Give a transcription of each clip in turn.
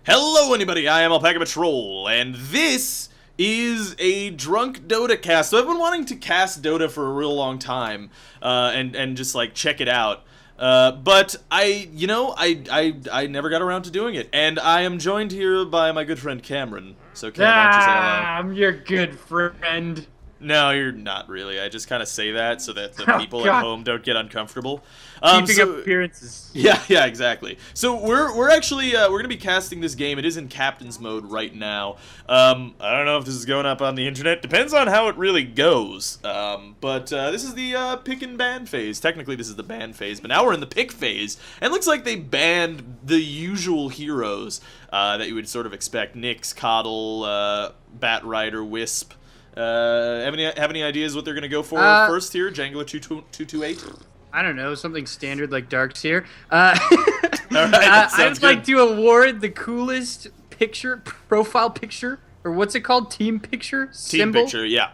Hello, anybody. I am Alpaca Patrol, and this is a drunk Dota cast. So I've been wanting to cast Dota for a real long time, and just like check it out. But I never got around to doing it, and I am joined here by my good friend Cameron. So Cam, why don't you say hello? I'm your good friend. No, you're not really. I just kind of say that so that the people God. at home don't get uncomfortable. Keeping up appearances. Yeah, exactly. So we're actually we're gonna be casting this game. It is in captain's mode right now. I don't know if this is going up on the internet. Depends on how it really goes. But this is the pick and ban phase. Technically, this is the ban phase, but now we're in the pick phase. And it looks like they banned the usual heroes that you would sort of expect: Nyx, Coddle, Bat Rider, Wisp. Have any ideas what they're gonna go for first here? Jangler 228. I don't know, something standard like Dark's here. Alright, I'd like to award the coolest profile picture, or what's it called? Team picture? Symbol? Team picture, yeah.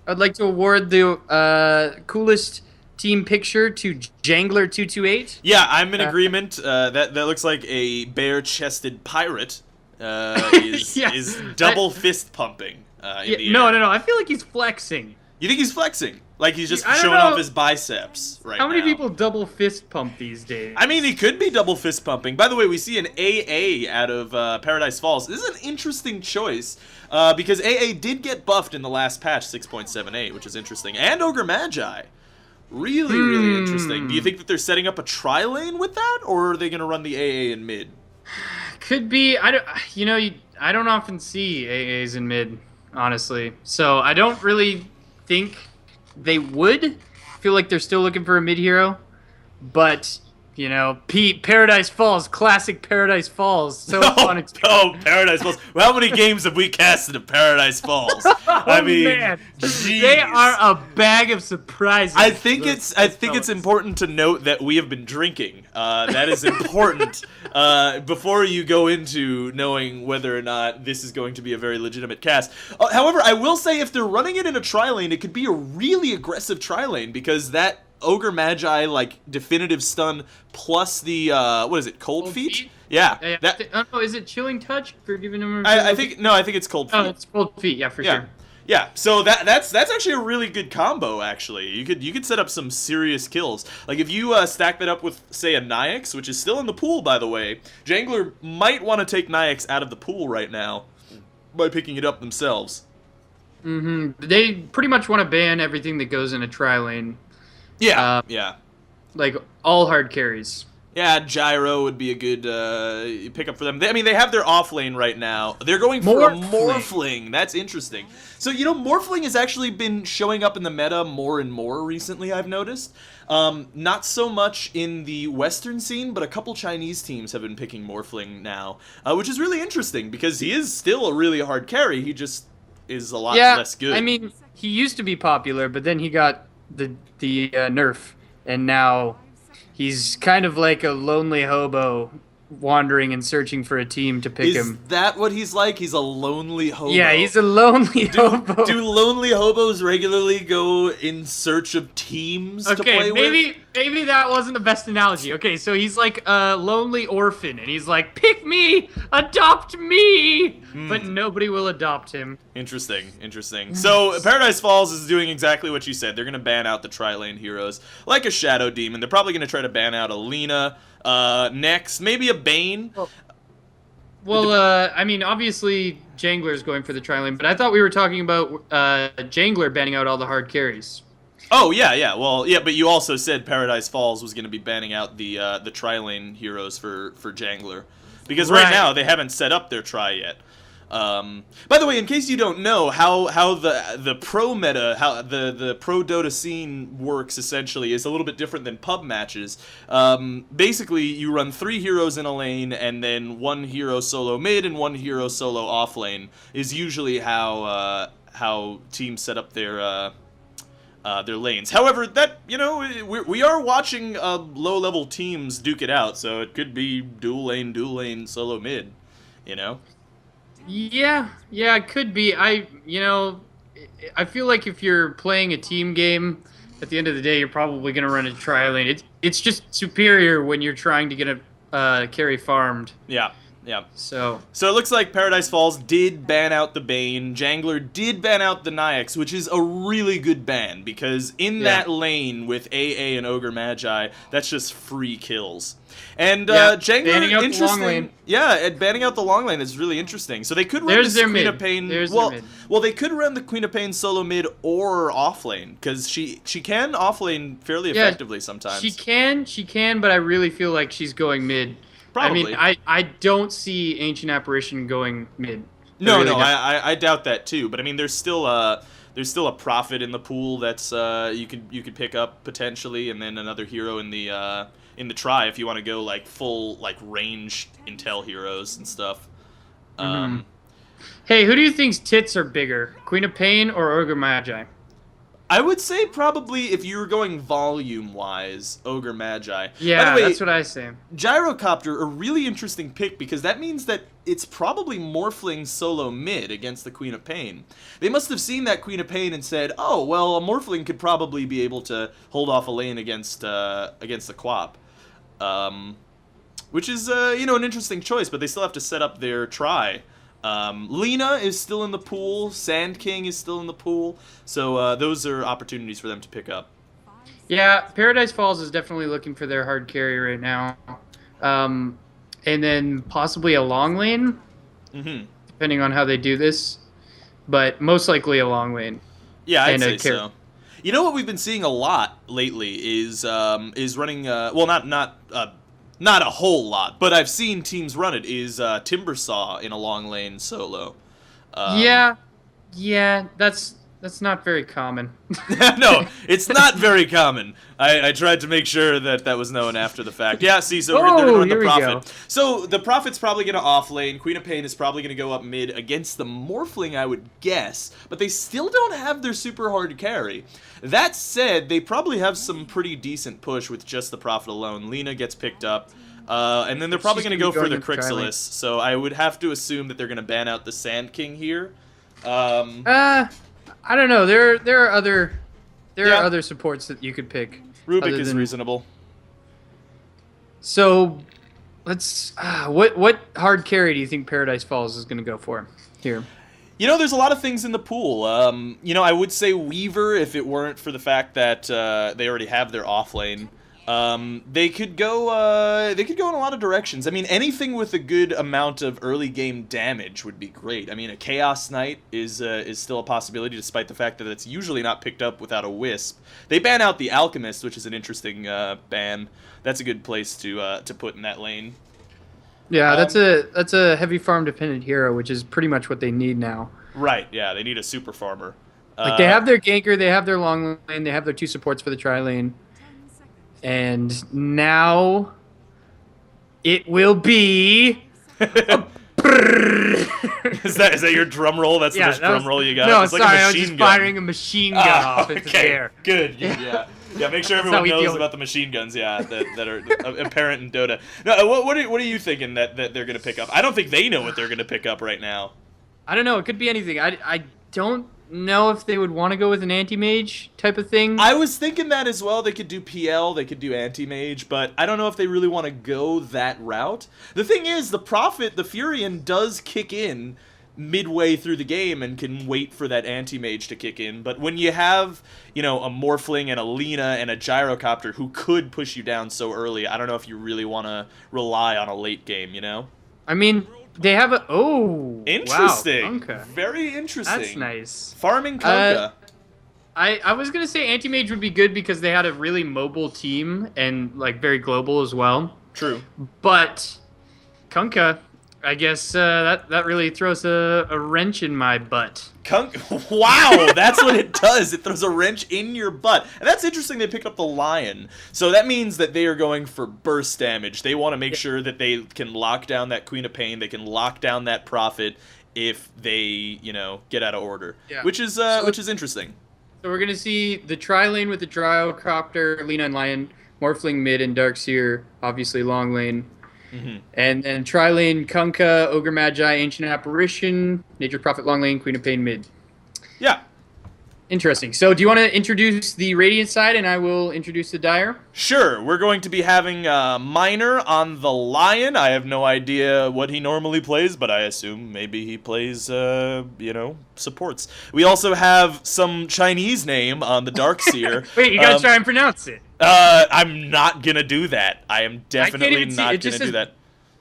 I'd like to award the coolest team picture to Jangler 228. Yeah, I'm in agreement. That looks like a bare-chested pirate is double fist pumping. No, I feel like he's flexing. You think he's flexing? Like he's just I don't showing know. off his biceps right now. How many people double fist pump these days? I mean, he could be double fist pumping. By the way, we see an AA out of Paradise Falls. This is an interesting choice because AA did get buffed in the last patch, 6.78, which is interesting. And Ogre Magi. Really interesting. Do you think that they're setting up a tri-lane with that, or are they going to run the AA in mid? Could be. I don't often see AAs in mid, honestly. So I don't really think they would. Feel like they're still looking for a mid hero, but Paradise Falls, classic Paradise Falls, so fun. Paradise Falls. Well, how many games have we casted at Paradise Falls? I mean, man. They are a bag of surprises. I think it's important to note that we have been drinking. That is important before you go into knowing whether or not this is going to be a very legitimate cast. However, I will say if they're running it in a tri-lane, it could be a really aggressive tri-lane because that Ogre Magi like definitive stun plus the what is it, cold feet? Yeah. Is it chilling touch for giving him? I think it's cold feet. Oh, it's cold feet. Yeah, for sure. Yeah, so that's actually a really good combo. Actually, you could set up some serious kills. Like if you stack that up with say a Nyx, which is still in the pool by the way. Jangler might want to take Nyx out of the pool right now by picking it up themselves. They pretty much want to ban everything that goes in a tri lane. Yeah, like all hard carries. Yeah, Gyro would be a good pickup for them. They have their off lane right now. They're going for a Morphling. That's interesting. So, Morphling has actually been showing up in the meta more and more recently, I've noticed. Not so much in the Western scene, but a couple Chinese teams have been picking Morphling now, which is really interesting because he is still a really hard carry. He just is a lot less good. I mean, he used to be popular, but then he got the nerf, and now he's kind of like a lonely hobo wandering and searching for a team to pick him. Is that what he's like? He's a lonely hobo. Yeah, he's a lonely hobo. Do lonely hobos regularly go in search of teams to play with? Maybe that wasn't the best analogy. Okay, so he's like a lonely orphan, and he's like, pick me, adopt me, but nobody will adopt him. Interesting. So Paradise Falls is doing exactly what you said. They're going to ban out the tri-lane heroes, like a Shadow Demon. They're probably going to try to ban out a Lina. Next, maybe a Bane. Well, I mean, obviously Jangler's going for the tri-lane, but I thought we were talking about Jangler banning out all the hard carries. Oh, yeah. Well, yeah, but you also said Paradise Falls was going to be banning out the tri-lane heroes for Jangler. Because right now, they haven't set up their tri yet. By the way, in case you don't know how the pro meta, how the pro Dota scene works essentially is a little bit different than pub matches. Basically, you run 3 heroes in a lane, and then 1 hero solo mid and 1 hero solo off lane is usually how teams set up their lanes. However, that we are watching low-level teams duke it out, so it could be dual lane, solo mid. Yeah, it could be. I feel like if you're playing a team game, at the end of the day, you're probably going to run a tri lane. It's just superior when you're trying to get a carry farmed. Yeah. Yeah. So it looks like Paradise Falls did ban out the Bane. Jangler did ban out the Nyx, which is a really good ban because in that lane with AA and Ogre Magi, that's just free kills. And Jangler, interesting. Yeah, and banning out the long lane is really interesting. So they could run this Queen of Pain. Well, they could run the Queen of Pain solo mid or off lane because she can off lane fairly effectively sometimes. She can, but I really feel like she's going mid. Probably. I mean, I don't see Ancient Apparition going mid. No, I doubt that too. But I mean, there's still a Prophet in the pool that's you could pick up potentially, and then another hero in the try if you want to go like full like range intel heroes and stuff. Hey, who do you think's tits are bigger, Queen of Pain or Ogre Magi? I would say probably if you were going volume-wise, Ogre Magi. Yeah, by the way, that's what I say. Gyrocopter, a really interesting pick because that means that it's probably Morphling solo mid against the Queen of Pain. They must have seen that Queen of Pain and said, oh, well, a Morphling could probably be able to hold off a lane against the Quap. Which is, an interesting choice, but they still have to set up their try. Lina is still in the pool. Sand King is still in the pool. So those are opportunities for them to pick up. Yeah, Paradise Falls is definitely looking for their hard carry right now. And then possibly a long lane, depending on how they do this. But most likely a long lane. Yeah, I'd say so. You know what we've been seeing a lot lately is running. Not a whole lot, but I've seen teams run it, is Timbersaw in a long lane solo. Yeah, that's not very common. No, it's not very common. I tried to make sure that was known after the fact. Yeah, see, so they're going to run the Prophet. So the Prophet's probably going to off lane. Queen of Pain is probably going to go up mid against the Morphling, I would guess, but they still don't have their super hard carry. That said, they probably have some pretty decent push with just the Prophet alone. Lina gets picked up, and then they're probably going to go for the Crixalis, so I would have to assume that they're going to ban out the Sand King here. I don't know. There are other supports that you could pick. Rubik is reasonable. So, let's. What hard carry do you think Paradise Falls is going to go for here? You know, there's a lot of things in the pool. I would say Weaver if it weren't for the fact that they already have their off lane. They could go in a lot of directions. I mean, anything with a good amount of early game damage would be great. I mean, a Chaos Knight is still a possibility, despite the fact that it's usually not picked up without a Wisp. They ban out the Alchemist, which is an interesting ban. That's a good place to put in that lane. Yeah, that's a heavy farm dependent hero, which is pretty much what they need now. Right. Yeah, they need a super farmer. Like they have their ganker, they have their long lane, they have their two supports for the tri lane. And now it will be Is that your drum roll? That's the best drum roll you got? No, it's sorry, like I was just firing a machine gun off into the air. Good. Yeah. Yeah, make sure everyone knows about the machine guns, that are apparent in Dota. No, what are you thinking that they're going to pick up? I don't think they know what they're going to pick up right now. I don't know. It could be anything. I don't know if they would want to go with an anti-mage type of thing. I was thinking that as well. They could do PL, they could do anti-mage, but I don't know if they really want to go that route. The thing is, the Prophet, the Furion, does kick in midway through the game and can wait for that anti-mage to kick in, but when you have, a Morphling and a Lina and a Gyrocopter who could push you down so early, I don't know if you really want to rely on a late game, I mean, they have a... Oh, interesting. Wow, Kunkka. Very interesting. That's nice. Farming Kunkka. I was going to say anti-mage would be good because they had a really mobile team and, very global as well. True. But Kunkka, I guess that really throws a wrench in my butt. Wow, that's what it does. It throws a wrench in your butt. And that's interesting they picked up the Lion. So that means that they are going for burst damage. They want to make sure that they can lock down that Queen of Pain. They can lock down that Prophet if they, get out of order. Yeah. Which is interesting. So we're going to see the tri-lane with the Gyrocopter, Lina and Lion, Morphling mid, and Darkseer, obviously long lane. Mm-hmm. And then tri-lane, Kunkka, Ogre Magi, Ancient Apparition, Nature's Prophet long lane, Queen of Pain mid. Yeah. Interesting. So do you want to introduce the Radiant side, and I will introduce the Dire? Sure, we're going to be having Miner on the Lion. I have no idea what he normally plays, but I assume maybe he plays, supports. We also have some Chinese name on the Darkseer. Wait, you gotta try and pronounce it. I'm not gonna do that. I am definitely not gonna do that.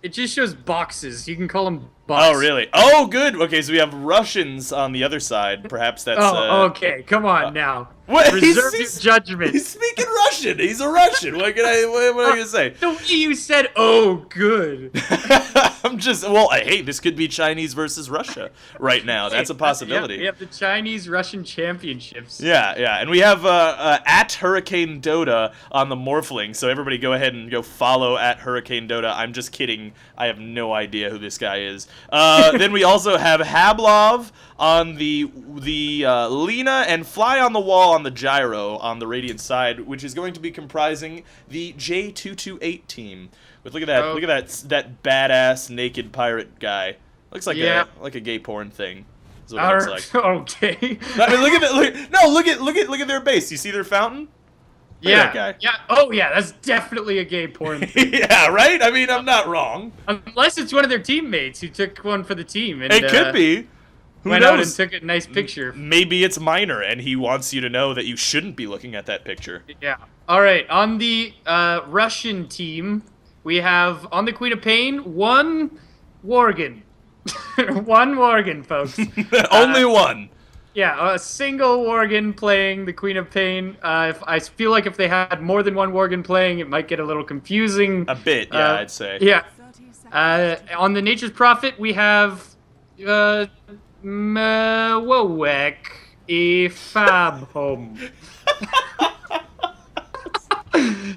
It just shows boxes. You can call them boxes. Oh, really? Oh, good. Okay, so we have Russians on the other side. Perhaps that's... okay. Come on now. What? Reserve your judgment. He's speaking Russian. He's a Russian. What am I gonna say? The way you said, "Oh, good." I'm just... Well, hey, this could be Chinese versus Russia right now. That's a possibility. Yeah, we have the Chinese-Russian championships. Yeah, and we have at Hurricane Dota on the Morphling, so everybody go ahead and go follow at Hurricane Dota. I'm just kidding. I have no idea who this guy is. Then we also have Hablov on the Lina and Fly on the Wall on the Gyro on the Radiant side, which is going to be comprising the J228 team. But look at that! Look at that badass naked pirate guy. Looks like a gay porn thing. Is what it looks like. Okay. I mean, look at their base. You see their fountain? Yeah. That guy. Yeah. Oh, yeah. That's definitely a gay porn thing. Yeah, right? I mean, I'm not wrong. Unless it's one of their teammates who took one for the team. And, it could be. Who went knows? out and took a nice picture. Maybe it's Miner, and he wants you to know that you shouldn't be looking at that picture. Yeah. All right. On the Russian team, we have on the Queen of Pain one Worgen. One Worgen, folks. Only one. Yeah, a single Worgen playing the Queen of Pain. If I feel like if they had more than one Worgen playing, it might get a little confusing. A bit, yeah, I'd say. Yeah. On the Nature's Prophet, we have Mwoek Ifabhom.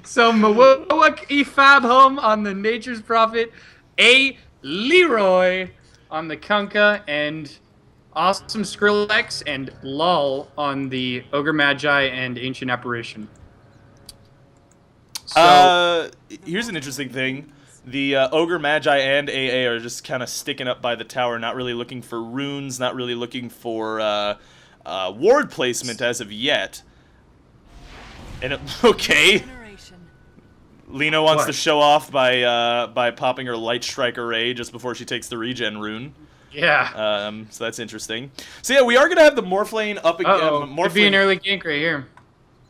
So Mwoek Ifabhom on the Nature's Prophet, a Leroy on the Kunkka, and Awesome Skrillex and Lull on the Ogre Magi and Ancient Apparition. So, here's an interesting thing. The Ogre Magi and AA are just kind of sticking up by the tower, not really looking for runes, not really looking for ward placement as of yet. And okay. Lena wants to show off by popping her Light Strike Array just before she takes the regen rune. Yeah. So that's interesting. So yeah, we are gonna have the Morph lane up again. Could be an early gank right here.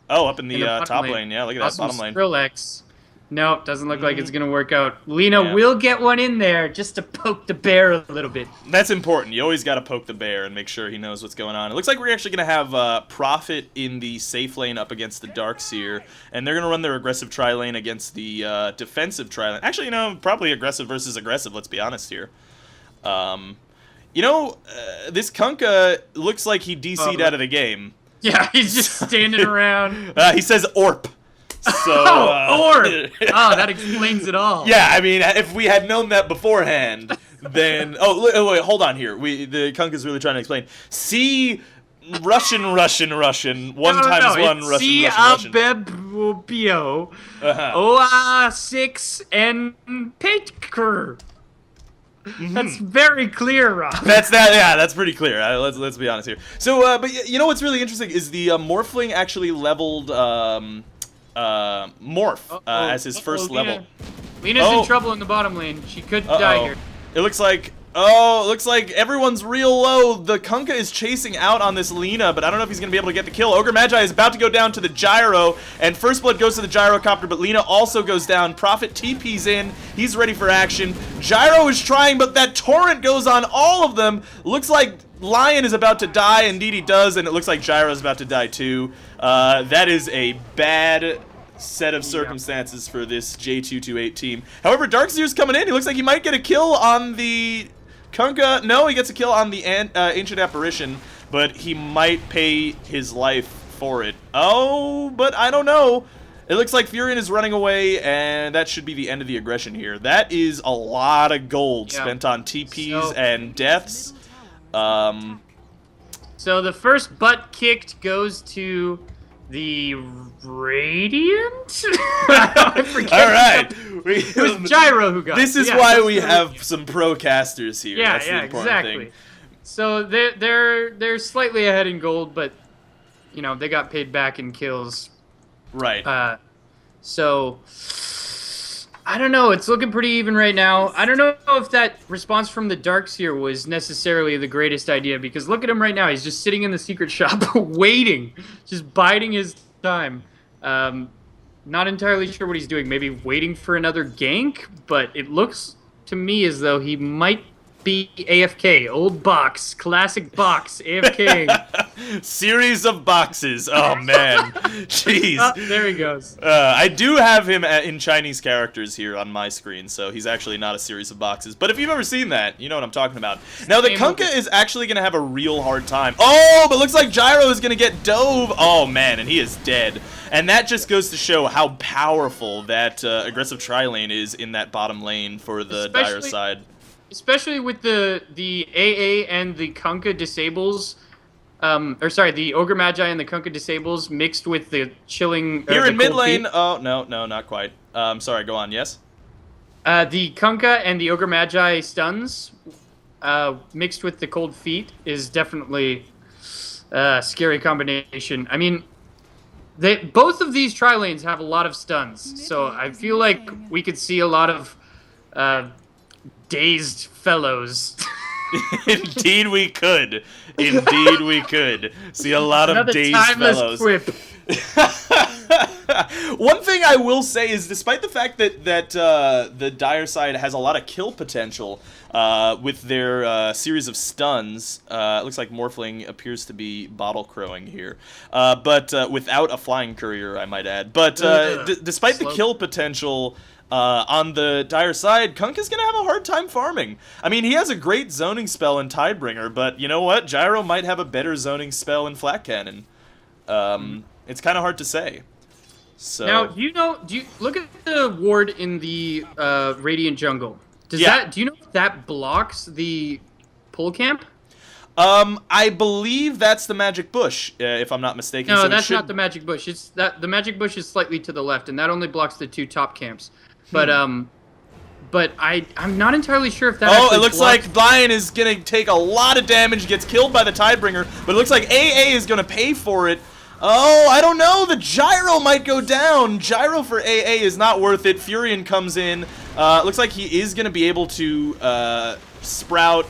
Oh, up in the top lane. Yeah, look at Awesome that bottom lane. Skrillex. No, doesn't look like it's gonna work out. Lena will get one in there just to poke the bear a little bit. That's important. You always got to poke the bear and make sure he knows what's going on. It looks like we're actually gonna have Prophet in the safe lane up against the Darkseer, and they're gonna run their aggressive tri lane against the defensive tri lane. Actually, probably aggressive versus aggressive. Let's be honest here. This Kunkka looks like he DC'd out of the game. Yeah, he's just standing around. He says ORP. So, ORP! Oh, that explains it all. Yeah, I mean, if we had known that beforehand, then... Oh, wait, hold on here. The Kunkka's really trying to explain. C... Russian, one times one, Russian. C Abebio. OA6 and Pitker. That's very clear, Rob. That's pretty clear. Let's be honest here. So, but you know what's really interesting is the Morphling actually leveled Morph as his first level. Lena's in trouble in the bottom lane. She could die here. It looks like everyone's real low. The Kunkka is chasing out on this Lina, but I don't know if he's going to be able to get the kill. Ogre Magi is about to go down to the Gyro, and First Blood goes to the Gyrocopter, but Lina also goes down. Prophet TP's in. He's ready for action. Gyro is trying, but that Torrent goes on all of them. Looks like Lion is about to die. Indeed he does, and it looks like Gyro's about to die too. That is a bad set of circumstances for this J228 team. However, Darkseer's coming in. He looks like he might get a kill on the Kunkka. No, he gets a kill on the Ancient Apparition, but he might pay his life for it. Oh, but I don't know. It looks like Furion is running away, and that should be the end of the aggression here. That is a lot of gold spent on TPs and deaths. So the first butt kicked goes to the Radiant? I forget. All right. It was Gyro who got it. This is why we have some pro casters here. That's the important thing. So they're slightly ahead in gold, but you know, they got paid back in kills. Right. So I don't know. It's looking pretty even right now. I don't know if that response from the Darks here was necessarily the greatest idea, because look at him right now. He's just sitting in the secret shop waiting, just biding his time. Not entirely sure what he's doing. Maybe waiting for another gank, but it looks to me as though he might be AFK. Old box, classic box, AFK. Series of boxes. Oh man, jeez. Oh, there he goes. I do have him in Chinese characters here on my screen, so he's actually not a series of boxes. But if you've ever seen that, you know what I'm talking about. Now the Kunkka is actually going to have a real hard time. Oh, but looks like Gyro is going to get dove. Oh man, and he is dead. And that just goes to show how powerful that aggressive tri-lane is in that bottom lane for the Dire side. Especially with the AA and the Kunkka disables, the Ogre Magi and the Kunkka disables mixed with the chilling... Here in mid lane, oh, no, not quite. Sorry, go on, yes? The Kunkka and the Ogre Magi stuns mixed with the cold feet is definitely a scary combination. I mean, both of these tri-lanes have a lot of stuns, so I feel like we could see a lot of... dazed fellows. Indeed we could. Indeed we could. See a lot of dazed fellows. Quip. One thing I will say is, despite the fact that the Dire side has a lot of kill potential with their series of stuns, it looks like Morphling appears to be bottle crowing here, but without a flying courier, I might add. But despite the kill potential on the Dire side, Kunkka's going to have a hard time farming. I mean, he has a great zoning spell in Tidebringer, but you know what? Gyro might have a better zoning spell in Flat Cannon. It's kind of hard to say. So now, do you look at the ward in the Radiant Jungle? Do you know if that blocks the pull camp? I believe that's the magic bush, if I'm not mistaken. No, so that's not the magic bush. It's the magic bush is slightly to the left, and that only blocks the 2 top camps. But I'm not entirely sure if that. Oh, it looks like Brian is gonna take a lot of damage, gets killed by the Tidebringer, but it looks like AA is gonna pay for it. Oh, I don't know. The Gyro might go down. Gyro for AA is not worth it. Furion comes in. Looks like he is gonna be able to sprout.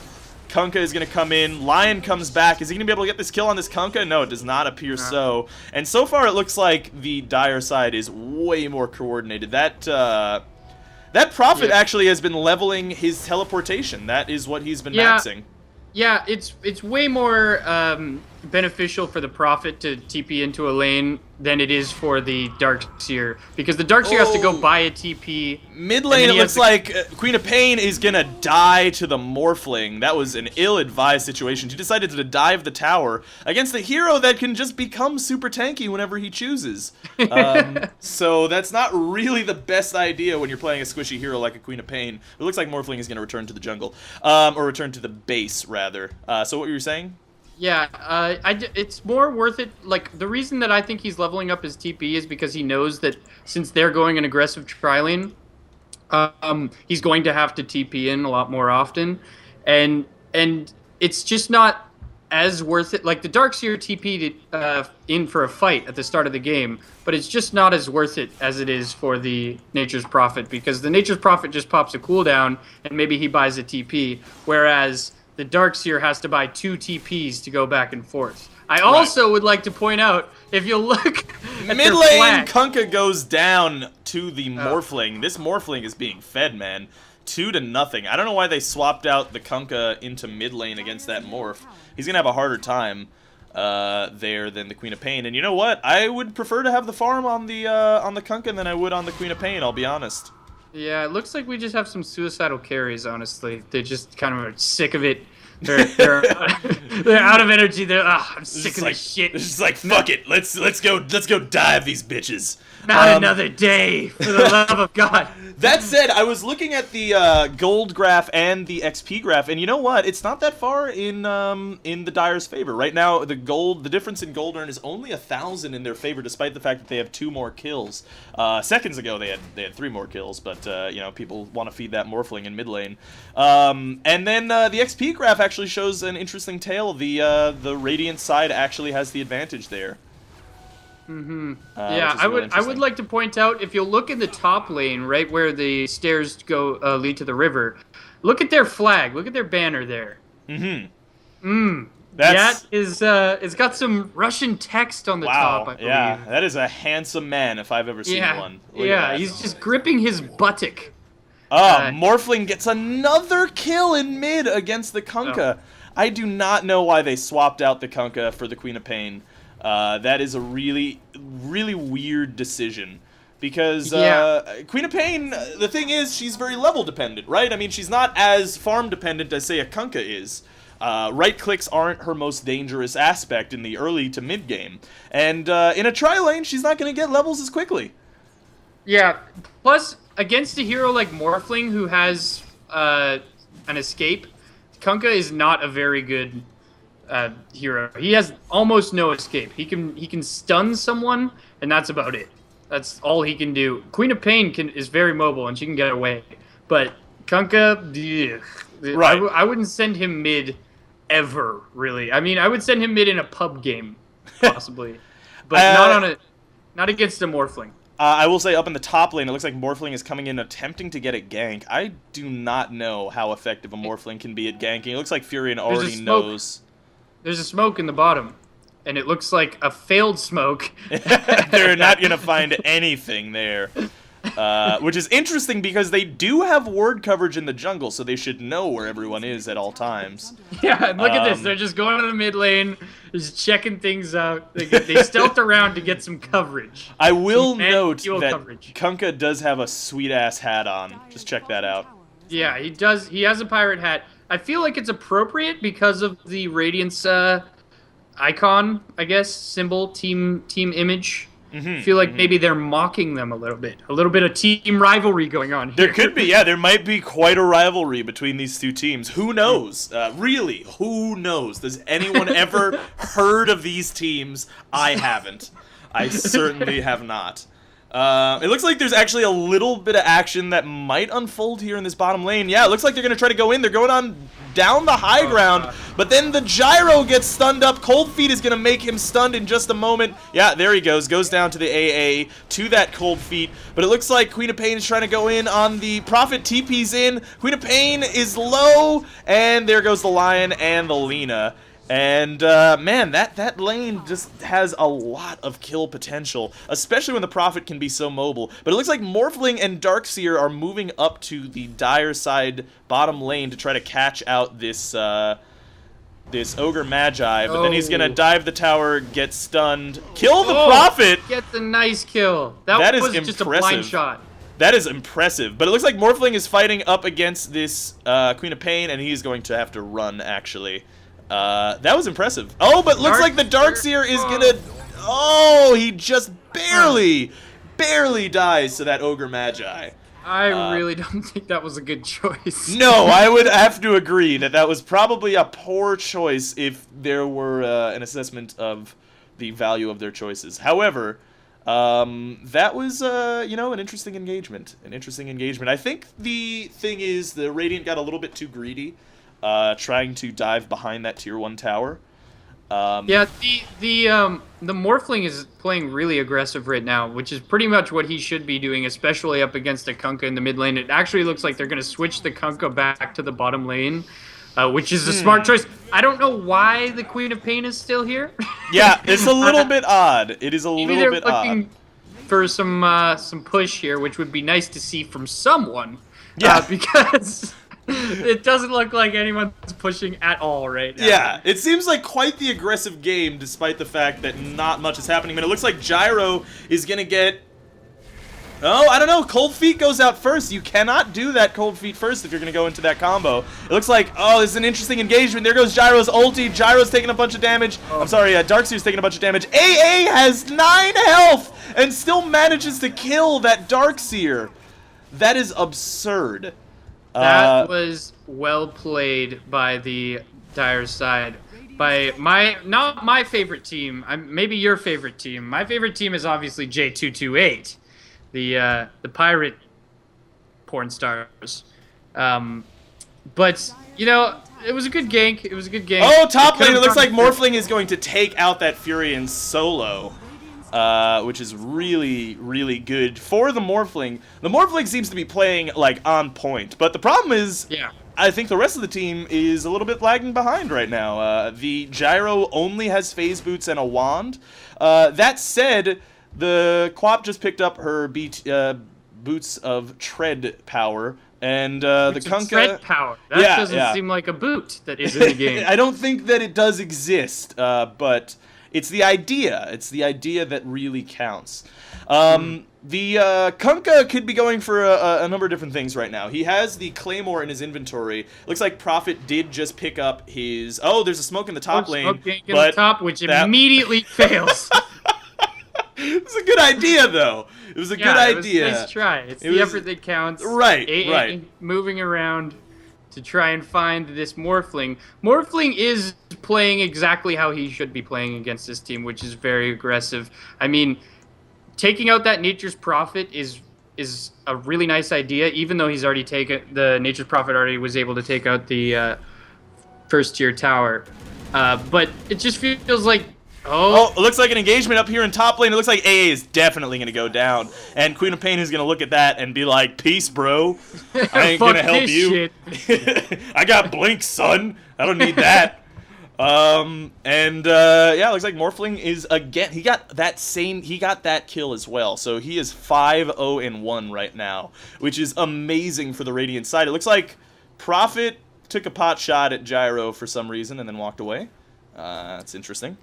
Kunkka is going to come in. Lion comes back. Is he going to be able to get this kill on this Kunkka? No, it does not appear so. And so far, it looks like the Dire side is way more coordinated. That Prophet actually has been leveling his teleportation. That is what he's been maxing. Yeah, it's way more beneficial for the Prophet to TP into a lane than it is for the Darkseer, because the Darkseer has to go buy a TP. Mid lane, it looks like Queen of Pain is gonna die to the Morphling. That was an ill-advised situation. She decided to dive the tower against a hero that can just become super tanky whenever he chooses. So that's not really the best idea when you're playing a squishy hero like a Queen of Pain. It looks like Morphling is gonna return to the jungle, or return to the base rather. So what were you saying? Yeah, it's more worth it. Like, the reason that I think he's leveling up his TP is because he knows that since they're going an aggressive tri-lane, he's going to have to TP in a lot more often, and it's just not as worth it. Like, the Darkseer TP'd in for a fight at the start of the game, but it's just not as worth it as it is for the Nature's Prophet, because the Nature's Prophet just pops a cooldown, and maybe he buys a TP, whereas the Darkseer has to buy 2 TPs to go back and forth. I also would like to point out, if you look at mid lane, Kunkka goes down to the Morphling. This Morphling is being fed, man. 2-0. I don't know why they swapped out the Kunkka into mid lane against that Morph. He's gonna have a harder time there than the Queen of Pain. And you know what? I would prefer to have the farm on the Kunkka than I would on the Queen of Pain, I'll be honest. Yeah, it looks like we just have some suicidal carries, honestly. They just kind of are sick of it. They're out of energy. I'm sick of this shit. It's just like, fuck it. Let's go dive these bitches. Not another day, for the love of God. That said, I was looking at the gold graph and the XP graph, and you know what? It's not that far in the Dire's favor. Right now, the difference in gold earn is only 1,000 in their favor, despite the fact that they have 2 more kills. Seconds ago, they had 3 more kills, but you know, people want to feed that Morphling in mid lane. And then the XP graph actually shows an interesting tale. The Radiant side actually has the advantage there. Yeah, I would like to point out, if you look in the top lane, right where the stairs go lead to the river, look at their flag. Look at their banner there. That is it's got some Russian text on the top, I believe. Yeah, that is a handsome man if I've ever seen one. Yeah, he's just gripping his buttock. Morphling gets another kill in mid against the Kunkka. Oh. I do not know why they swapped out the Kunkka for the Queen of Pain. That is a really, really weird decision. Because Queen of Pain, the thing is, she's very level dependent, right? I mean, she's not as farm dependent as, say, a Kunkka is. Right clicks aren't her most dangerous aspect in the early to mid game. And in a tri-lane, she's not going to get levels as quickly. Yeah, plus, against a hero like Morphling, who has an escape, Kunkka is not a very good hero. He has almost no escape. He can stun someone, and that's about it. That's all he can do. Queen of Pain is very mobile, and she can get away. But Kunkka, right. I wouldn't send him mid ever, really. I mean, I would send him mid in a pub game, possibly. But not against a Morphling. I will say up in the top lane, it looks like Morphling is coming in attempting to get a gank. I do not know how effective a Morphling can be at ganking. It looks like Furion already knows. There's a smoke in the bottom, and it looks like a failed smoke. They're not going to find anything there. Which is interesting because they do have ward coverage in the jungle, so they should know where everyone is at all times. Yeah, look at this. They're just going to the mid lane, just checking things out. They stealth around to get some coverage. I will note that coverage. Kunkka does have a sweet-ass hat on. Just check that out. Yeah, he does. He has a pirate hat. I feel like it's appropriate because of the Radiance icon, I guess, symbol, team image. I feel like maybe they're mocking them a little bit of team rivalry going on here. There could be, yeah. There might be quite a rivalry between these two teams. Who knows? Really, who knows? Does anyone ever heard of these teams? I haven't. I certainly have not. It looks like there's actually a little bit of action that might unfold here in this bottom lane. Yeah, it looks like they're going to try to go in. They're going on down the high ground, but then the Gyro gets stunned up. Cold Feet is going to make him stunned in just a moment. Yeah, there he goes. Goes down to the AA, to that Cold Feet. But it looks like Queen of Pain is trying to go in on the Prophet. TP's in. Queen of Pain is low, and there goes the Lion and the Lina. And, man, that lane just has a lot of kill potential, especially when the Prophet can be so mobile. But it looks like Morphling and Darkseer are moving up to the Dire side bottom lane to try to catch out this, this Ogre Magi. But then he's going to dive the tower, get stunned, kill the Prophet! Gets a nice kill. That was is just a blind shot. That is impressive. But it looks like Morphling is fighting up against this Queen of Pain, and he's going to have to run, actually. That was impressive. Oh, but looks like the Darkseer is gonna... Oh, he just barely dies to that Ogre Magi. I really don't think that was a good choice. No, I would have to agree that was probably a poor choice if there were an assessment of the value of their choices. However, that was, you know, an interesting engagement. I think the thing is the Radiant got a little bit too greedy. Trying to dive behind that tier 1 tower. Yeah, the Morphling is playing really aggressive right now, which is pretty much what he should be doing, especially up against a Kunkka in the mid lane. It actually looks like they're going to switch the Kunkka back to the bottom lane, which is a smart choice. I don't know why the Queen of Pain is still here. Yeah, it's a little bit odd. It is a little bit odd. Maybe they're looking for some push here, which would be nice to see from someone. Yeah, because... It doesn't look like anyone's pushing at all right now. Yeah, it seems like quite the aggressive game, despite the fact that not much is happening. But it looks like Gyro is going to get... Oh, I don't know. Cold Feet goes out first. You cannot do that Cold Feet first if you're going to go into that combo. It looks like, oh, this is an interesting engagement. There goes Gyro's ulti. Gyro's taking a bunch of damage. I'm sorry, Darkseer's taking a bunch of damage. AA has 9 health and still manages to kill that Darkseer. That is absurd. That was well played by the Dire side. By not my favorite team, maybe your favorite team. My favorite team is obviously J228, the pirate porn stars. But you know, it was a good gank. Oh, top lane. It looks like Morphling is going to take out that Furion solo. which is really, really good for the Morphling. The Morphling seems to be playing, like, on point, but the problem is, I think the rest of the team is a little bit lagging behind right now. The Gyro only has phase boots and a wand. That said, the Quap just picked up her boots of tread power, and the Kunkka... Tread power? That doesn't seem like a boot that is in the game. I don't think that it does exist, but... It's the idea. It's the idea that really counts. The Kunkka could be going for a number of different things right now. He has the Claymore in his inventory. Looks like Prophet did just pick up his... Oh, there's a smoke in the top lane. Smoke in the top, which immediately fails. It was a good idea, though. It was a good idea. It was a nice try. It's the effort that counts. Right. Moving around to try and find this Morphling. Morphling is playing exactly how he should be playing against this team, which is very aggressive. I mean, taking out that Nature's Prophet is a really nice idea, even though he's already taken... The Nature's Prophet already was able to take out the first-tier tower. But it just feels like... Oh, it looks like an engagement up here in top lane. It looks like AA is definitely going to go down. And Queen of Pain is going to look at that and be like, peace, bro. I ain't going to help you. I got Blink, son. I don't need that. Yeah, it looks like Morphling is again... He got that kill as well. So he is 5-0-1 right now, which is amazing for the Radiant side. It looks like Prophet took a pot shot at Gyro for some reason and then walked away. That's interesting.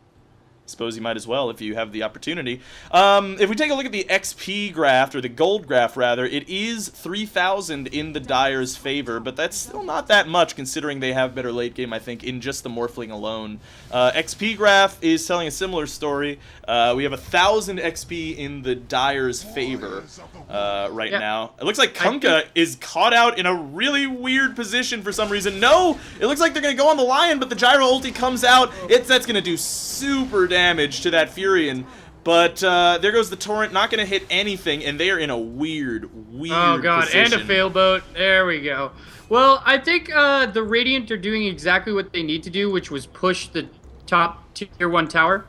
Suppose you might as well if you have the opportunity. If we take a look at the XP graph, or the gold graph rather, it is 3,000 in the Dire's favor, but that's still not that much considering they have better late game, I think, in just the Morphling alone. XP graph is telling a similar story. We have 1,000 XP in the Dire's favor right now. It looks like Kunkka is caught out in a really weird position for some reason. No! It looks like they're going to go on the Lion, but the Gyro ulti comes out. That's going to do super damage to that Furion, but there goes the Torrent, not going to hit anything, and they are in a weird oh god, position. And a fail boat. There we go. Well, I think the Radiant are doing exactly what they need to do, which was push the top tier 1 tower.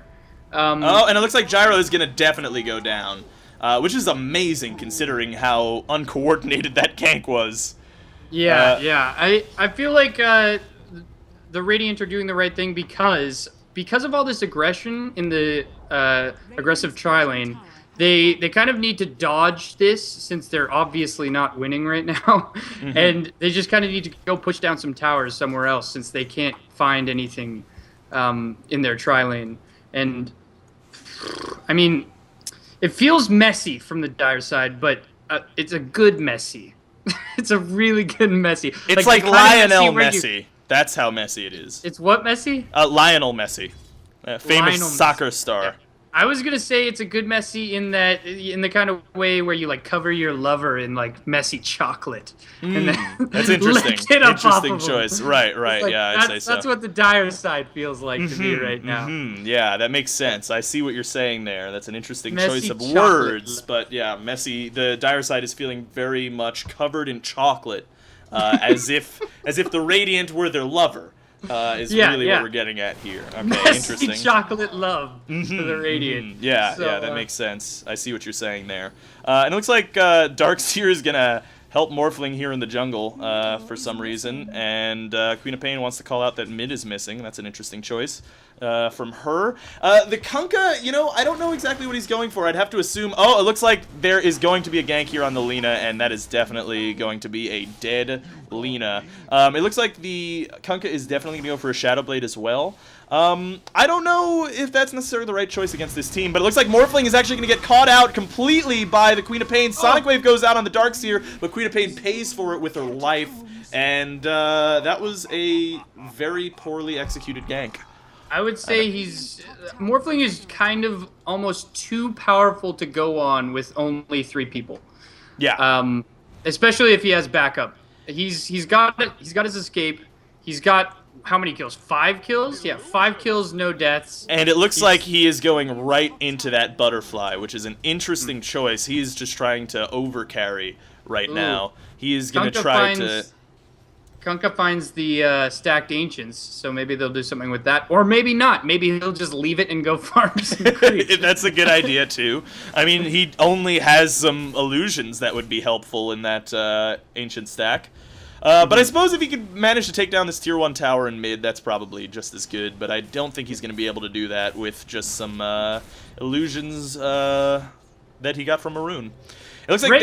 Oh, and it looks like Gyro is going to definitely go down, which is amazing considering how uncoordinated that gank was. Yeah. I feel like the Radiant are doing the right thing because of all this aggression in the aggressive tri-lane, they kind of need to dodge this since they're obviously not winning right now. And they just kind of need to go push down some towers somewhere else since they can't find anything in their tri-lane. And, I mean, it feels messy from the Dire side, but it's a good messy. It's a really good messy. It's like Lionel Messi. That's how messy it is. It's what Messi? Lionel Messi, famous soccer star. Yeah. I was gonna say it's a good messy in the kind of way where you like cover your lover in like messy chocolate. And then that's interesting. Interesting choice. Right. Like, yeah, I'd say so. That's what the Dire side feels like to me right now. Yeah, that makes sense. I see what you're saying there. That's an interesting messy choice of chocolate. words. But yeah, messy. The Dire side is feeling very much covered in chocolate, as if the Radiant were their lover. Is really what we're getting at here. Okay, messy interesting. chocolate love for the Radiant. Yeah, that makes sense. I see what you're saying there. And it looks like Darkseer is gonna help Morphling here in the jungle for some reason, and Queen of Pain wants to call out that mid is missing. That's an interesting choice from her. The Kunkka, I don't know exactly what he's going for. I'd have to assume... Oh, it looks like there is going to be a gank here on the Lina, and that is definitely going to be a dead Lina. It looks like the Kunkka is definitely going to go for a Shadow Blade as well. I don't know if that's necessarily the right choice against this team, but it looks like Morphling is actually going to get caught out completely by the Queen of Pain. Sonic Wave goes out on the Darkseer, but Queen of Pain pays for it with her life, and that was a very poorly executed gank. I would say Morphling is kind of almost too powerful to go on with only 3 people. Yeah. Especially if he has backup. He's got his escape. He's got how many kills? 5 kills? Yeah, 5 kills, no deaths. And it looks like he is going right into that butterfly, which is an interesting choice. He is just trying to overcarry right now. He is going to try to... Kunkka finds the stacked ancients, so maybe they'll do something with that, or maybe not. Maybe he'll just leave it and go farm some creeps. That's a good idea too. I mean, he only has some illusions that would be helpful in that ancient stack. But I suppose if he could manage to take down this tier 1 tower in mid, that's probably just as good. But I don't think he's going to be able to do that with just some illusions that he got from Maroon. It looks like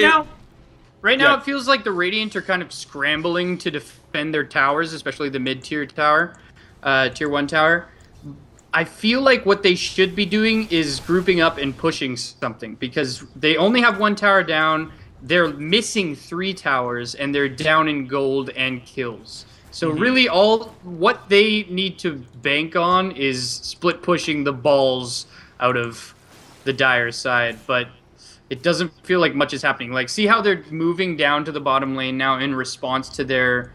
Right now, it feels like the Radiant are kind of scrambling to defend their towers, especially the mid-tier tower, tier 1 tower. I feel like what they should be doing is grouping up and pushing something, because they only have 1 tower down. They're missing 3 towers, and they're down in gold and kills. So really, what they need to bank on is split pushing the balls out of the Dire side, but it doesn't feel like much is happening. Like, see how they're moving down to the bottom lane now in response to their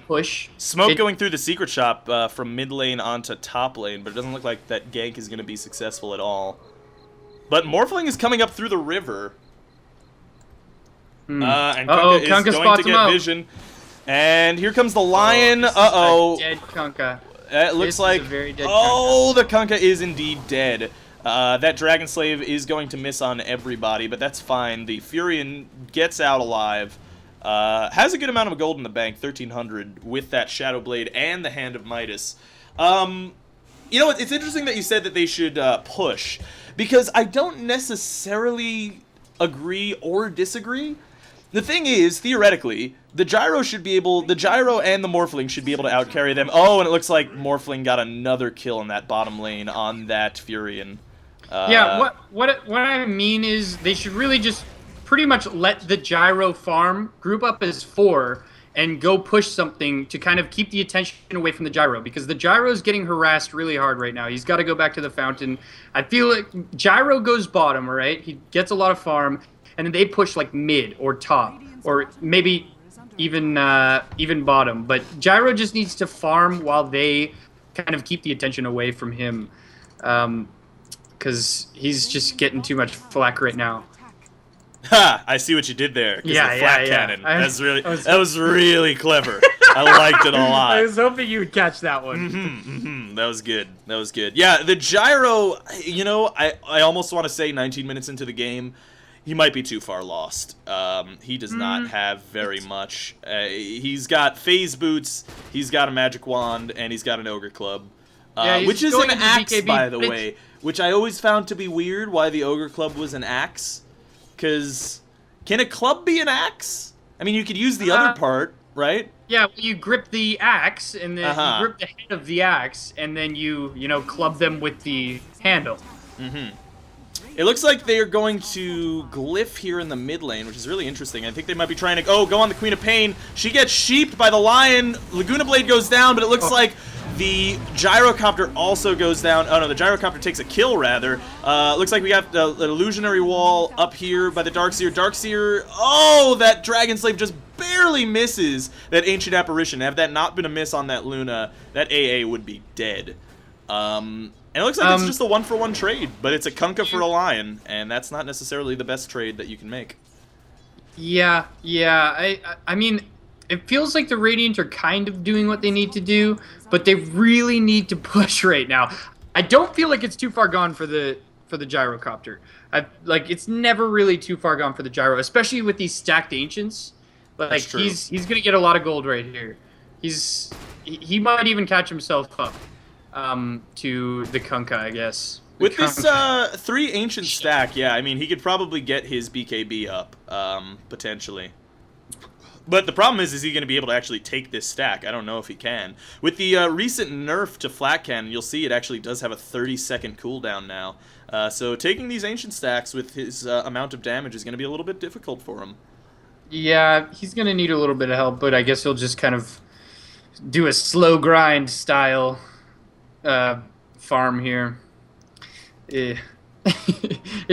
push? Smoke going through the secret shop from mid lane onto top lane, but it doesn't look like that gank is going to be successful at all. But Morphling is coming up through the river. And Kunkka is going to get vision. And here comes the lion. Dead Kunkka. It looks like... Oh, the Kunkka is indeed dead. That Dragon Slave is going to miss on everybody, but that's fine. The Furion gets out alive. Has a good amount of gold in the bank, 1,300, with that Shadow Blade and the Hand of Midas. You know, it's interesting that you said that they should push, because I don't necessarily agree or disagree. The thing is, theoretically, the Gyro and the Morphling should be able to outcarry them. Oh, and it looks like Morphling got another kill in that bottom lane on that Furion. Yeah, what I mean is they should really just pretty much let the Gyro farm, group up as 4, and go push something to kind of keep the attention away from the Gyro, because the Gyro's getting harassed really hard right now. He's got to go back to the fountain. I feel like Gyro goes bottom, right? He gets a lot of farm, and then they push like mid or top, or maybe even bottom. But Gyro just needs to farm while they kind of keep the attention away from him, because he's just getting too much flack right now. Ha! I see what you did there. Yeah, the flak cannon. That was really clever. I liked it a lot. I was hoping you would catch that one. That was good. That was good. Yeah, the Gyro, you know, I almost want to say 19 minutes into the game, he might be too far lost. He does not have very much. He's got phase boots, he's got a magic wand, and he's got an ogre club. Which is an axe, BKB, by the way. Which I always found to be weird, why the ogre club was an axe. Because, can a club be an axe? I mean, you could use the other part, right? Yeah, you grip the axe, and then you grip the head of the axe, and then you club them with the handle. It looks like they are going to glyph here in the mid lane, which is really interesting. I think they might be trying to go on the Queen of Pain. She gets sheeped by the lion. Laguna Blade goes down, but it looks like the Gyrocopter also goes down. Oh no, the Gyrocopter takes a kill, rather. Looks like we got the illusionary wall up here by the Darkseer. Darkseer, oh, that Dragon Slave just barely misses that Ancient Apparition. Had that not been a miss on that Luna, that AA would be dead. And it looks like it's just a 1-for-1 trade, but it's a Kunkka for a lion, and that's not necessarily the best trade that you can make. Yeah. I mean, it feels like the Radiant are kind of doing what they need to do, but they really need to push right now. I don't feel like it's too far gone for the Gyrocopter. It's never really too far gone for the Gyro, especially with these stacked Ancients. Like, he's gonna get a lot of gold right here. He might even catch himself up. To the Kunkka, I guess. With this 3 ancient stack, yeah, I mean, he could probably get his BKB up, potentially. But the problem is he going to be able to actually take this stack? I don't know if he can. With the recent nerf to Flat Cannon, you'll see it actually does have a 30-second cooldown now. So taking these ancient stacks with his amount of damage is going to be a little bit difficult for him. Yeah, he's going to need a little bit of help, but I guess he'll just kind of do a slow grind style farm here. It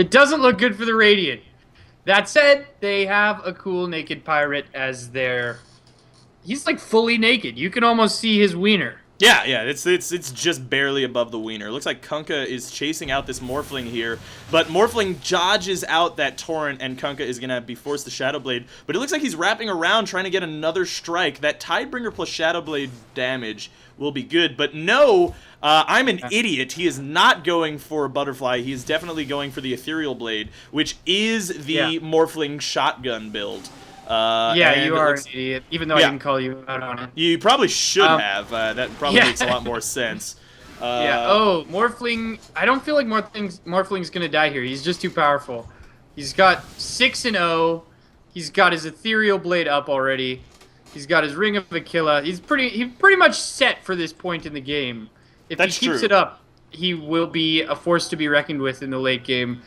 doesn't look good for the Radiant. That said, they have a cool naked pirate as their... He's like fully naked. You can almost see his wiener. Yeah, it's just barely above the wiener. It looks like Kunkka is chasing out this Morphling here, but Morphling dodges out that Torrent, and Kunkka is going to be forced to Shadow Blade. But it looks like he's wrapping around trying to get another strike. That Tidebringer plus Shadow Blade damage will be good, but no, I'm an idiot. He is not going for a Butterfly. He is definitely going for the Ethereal Blade, which is the Morphling shotgun build. Yeah, you are an idiot, even though I didn't call you out on it. You probably should have. That probably makes a lot more sense. Oh, Morphling. I don't feel like Morphling's going to die here. He's just too powerful. He's got 6-0. He's got his Ethereal Blade up already. He's got his Ring of Aquila. He's pretty much set for this point in the game. If he keeps it up, he will be a force to be reckoned with in the late game.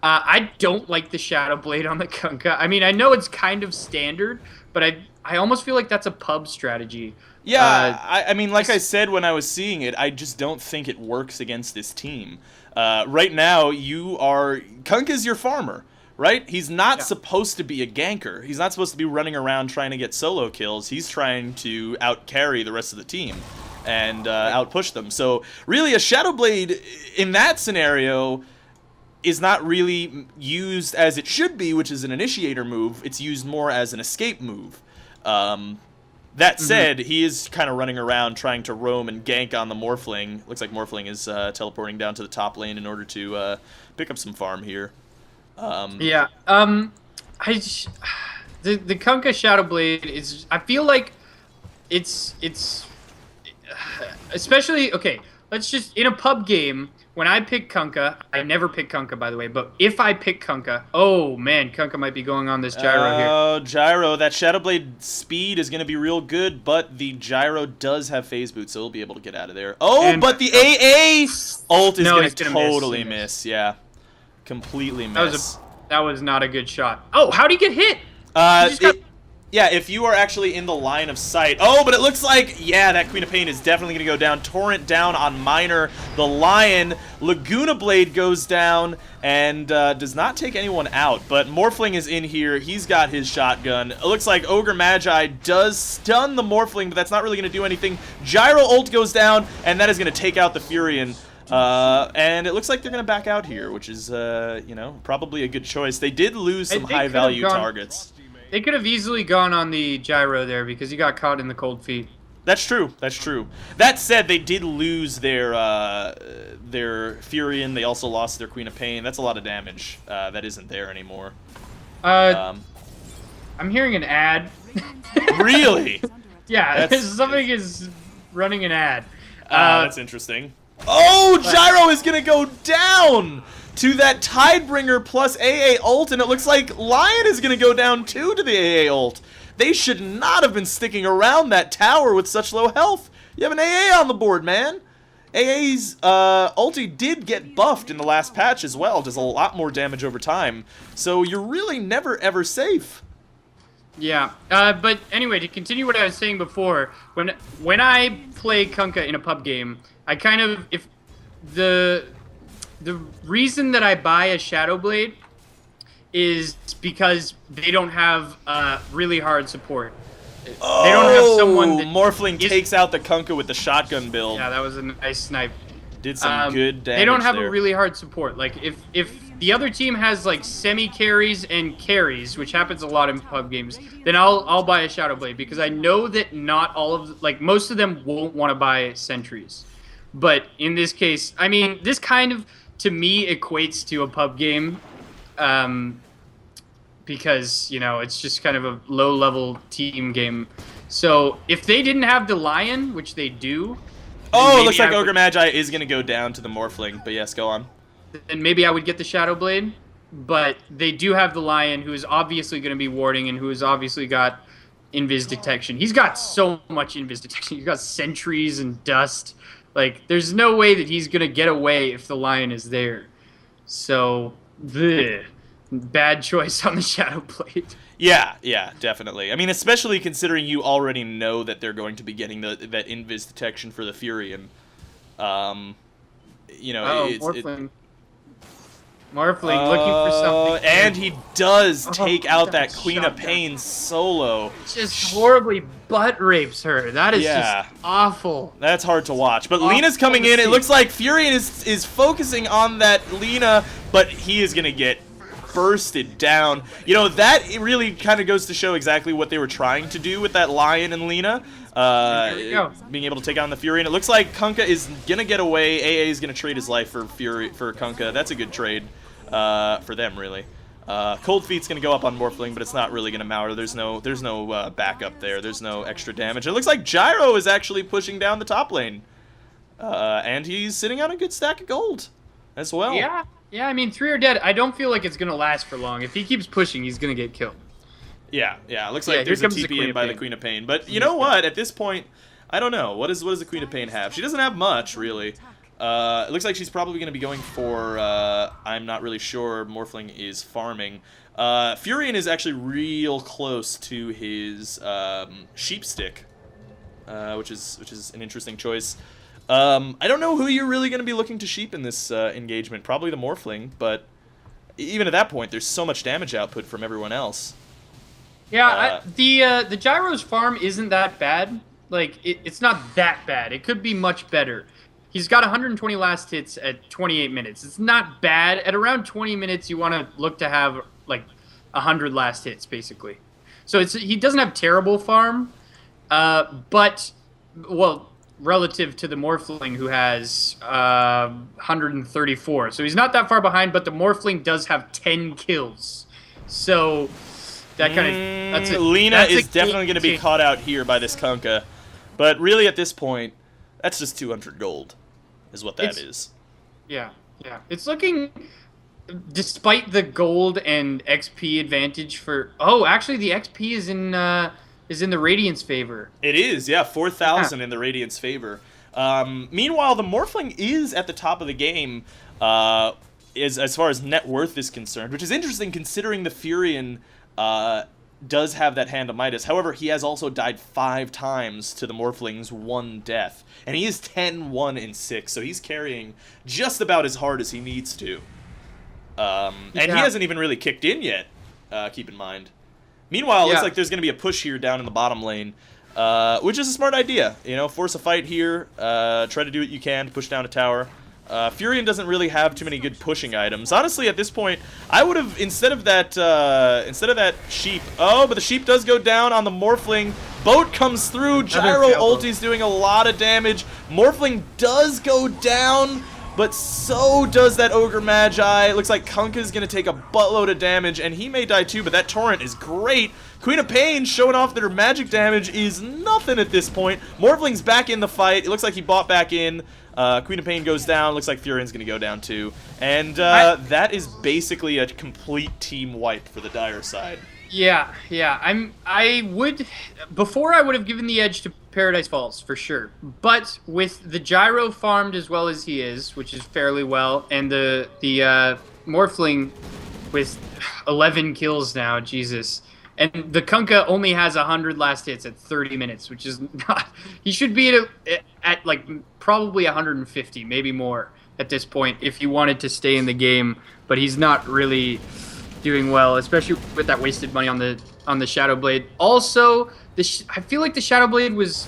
I don't like the Shadow Blade on the Kunkka. I mean, I know it's kind of standard, but I almost feel like that's a pub strategy. Yeah, I mean, like I said when I was seeing it, I just don't think it works against this team. Right now, Kunkka's your farmer, right? He's not supposed to be a ganker. He's not supposed to be running around trying to get solo kills. He's trying to out-carry the rest of the team and out-push them. So, really, a Shadow Blade in that scenario is not really used as it should be, which is an initiator move. It's used more as an escape move. That said, he is kind of running around trying to roam and gank on the Morphling. Looks like Morphling is teleporting down to the top lane in order to pick up some farm here. The Kunkka Shadow Blade is... I feel like it's especially... Okay, let's just... In a pub game... When I pick Kunkka, I never pick Kunkka, by the way, but if I pick Kunkka, oh man, Kunkka might be going on this gyro here. Oh, gyro. That Shadow Blade speed is going to be real good, but the gyro does have phase boot, so he'll be able to get out of there. Oh, but the AA ult is going to totally miss. Yeah, completely miss. That was not a good shot. Oh, how'd he get hit? Yeah, if you are actually in the line of sight. Oh, but it looks like, that Queen of Pain is definitely going to go down. Torrent down on Miner. The Lion. Laguna Blade goes down and does not take anyone out. But Morphling is in here. He's got his shotgun. It looks like Ogre Magi does stun the Morphling, but that's not really going to do anything. Gyro ult goes down, and that is going to take out the Furion. And it looks like they're going to back out here, which is, probably a good choice. They did lose some high-value targets. They could have easily gone on the gyro there because he got caught in the cold feet. That's true. That's true. That said, they did lose their Furion. They also lost their Queen of Pain. That's a lot of damage. That isn't there anymore. I'm hearing an ad. Really? Yeah, something is running an ad. That's interesting. Oh, gyro is gonna go down to that Tidebringer plus AA ult, and it looks like Lion is going to go down too to the AA ult. They should not have been sticking around that tower with such low health. You have an AA on the board, man. AA's ulti did get buffed in the last patch as well. Does a lot more damage over time. So you're really never, ever safe. Yeah, but anyway, to continue what I was saying before, when I play Kunkka in a pub game, I kind of... The reason that I buy a Shadow Blade is because they don't have really hard support. They don't have someone that... Morphling takes out the Kunkka with the shotgun build. Yeah, that was a nice snipe. Did some good damage. They don't have there. a really hard support. Like, if the other team has, like, semi-carries and carries, which happens a lot in pub games, then I'll buy a Shadow Blade because I know that not all of... Like, most of them won't want to buy sentries. But in this case, I mean, this kind of... to me, equates to a pub game because, it's just kind of a low-level team game. So if they didn't have the Lion, which they do... Oh, it looks like Ogre Magi is going to go down to the Morphling, but yes, go on. Then maybe I would get the Shadow Blade, but they do have the Lion, who is obviously going to be warding and who has obviously got invis detection. He's got so much invis detection. He's got sentries and dust. Like, there's no way that he's going to get away if the Lion is there. So, bad choice on the Shadow Blade. Yeah, definitely. I mean, especially considering you already know that they're going to be getting that invis detection for the Furion. Morphling looking for something. And he does take out that that Queen of shotgun. Pain solo. Just horribly butt rapes her. That is Yeah. just awful. That's hard to watch. But Awful Lena's coming to in. It see. looks like Furion is focusing on that Lena, but he is going to get bursted down. You know, that really kind of goes to show exactly what they were trying to do with that Lion and Lena. Here we go. Being able to take on the Fury, and it looks like Kunkka is gonna get away. AA is gonna trade his life for Kunkka. That's a good trade for them, really. Cold Feet's gonna go up on Morphling, but it's not really gonna matter. There's no backup there. There's no extra damage. It looks like Gyro is actually pushing down the top lane, and he's sitting on a good stack of gold as well. Yeah. I mean, 3 are dead. I don't feel like it's gonna last for long. If he keeps pushing, he's gonna get killed. Yeah. It looks Yeah, like here there's a comes the TP Queen in of by the Pain. Queen of Pain. But you know what? At this point, I don't know. What does the Queen of Pain have? She doesn't have much, really. It looks like she's probably going to be going for, I'm not really sure, Morphling is farming. Furion is actually real close to his Sheep Stick, which is an interesting choice. I don't know who you're really going to be looking to sheep in this engagement. Probably the Morphling, but even at that point, there's so much damage output from everyone else. Yeah, the Gyro's farm isn't that bad. Like, it's not that bad. It could be much better. He's got 120 last hits at 28 minutes. It's not bad. At around 20 minutes, you want to look to have, like, 100 last hits, basically. So he doesn't have terrible farm, but, well, relative to the Morphling, who has 134. So he's not that far behind, but the Morphling does have 10 kills. So that kind of... Lena is definitely going to be caught out here by this Kunkka. But really, at this point, that's just 200 gold, is what that is. Yeah. It's looking, despite the gold and XP advantage for... Oh, actually, the XP is in the Radiant's favor. It is, yeah, 4,000 in the Radiant's favor. Meanwhile, the Morphling is at the top of the game as far as net worth is concerned, which is interesting considering the Furion does have that Hand of Midas. However, he has also died 5 times to the Morphling's 1 death. And he is 10-1-6, so he's carrying just about as hard as he needs to. And he hasn't even really kicked in yet, keep in mind. Meanwhile, it looks like there's going to be a push here down in the bottom lane, which is a smart idea. You know, force a fight here, try to do what you can to push down a tower. Furion doesn't really have too many good pushing items. Honestly, at this point, I would have instead of that sheep. Oh, but the sheep does go down on the Morphling. Boat comes through. Gyro ulti's doing a lot of damage. Morphling does go down, but so does that Ogre Magi. It looks like Kunkka's gonna take a buttload of damage, and he may die too. But that torrent is great. Queen of Pain showing off that her magic damage is nothing at this point. Morphling's back in the fight. It looks like he bought back in. Queen of Pain goes down. Looks like Furion's going to go down too. And that is basically a complete team wipe for the Dire side. Yeah. Before I would have given the edge to Paradise Falls, for sure. But with the Gyro farmed as well as he is, which is fairly well, and the Morphling with 11 kills now, Jesus. And the Kunkka only has 100 last hits at 30 minutes, which is not... He should be at like, probably 150, maybe more at this point, if he wanted to stay in the game. But he's not really doing well, especially with that wasted money on the Shadow Blade. Also, I feel like the Shadow Blade was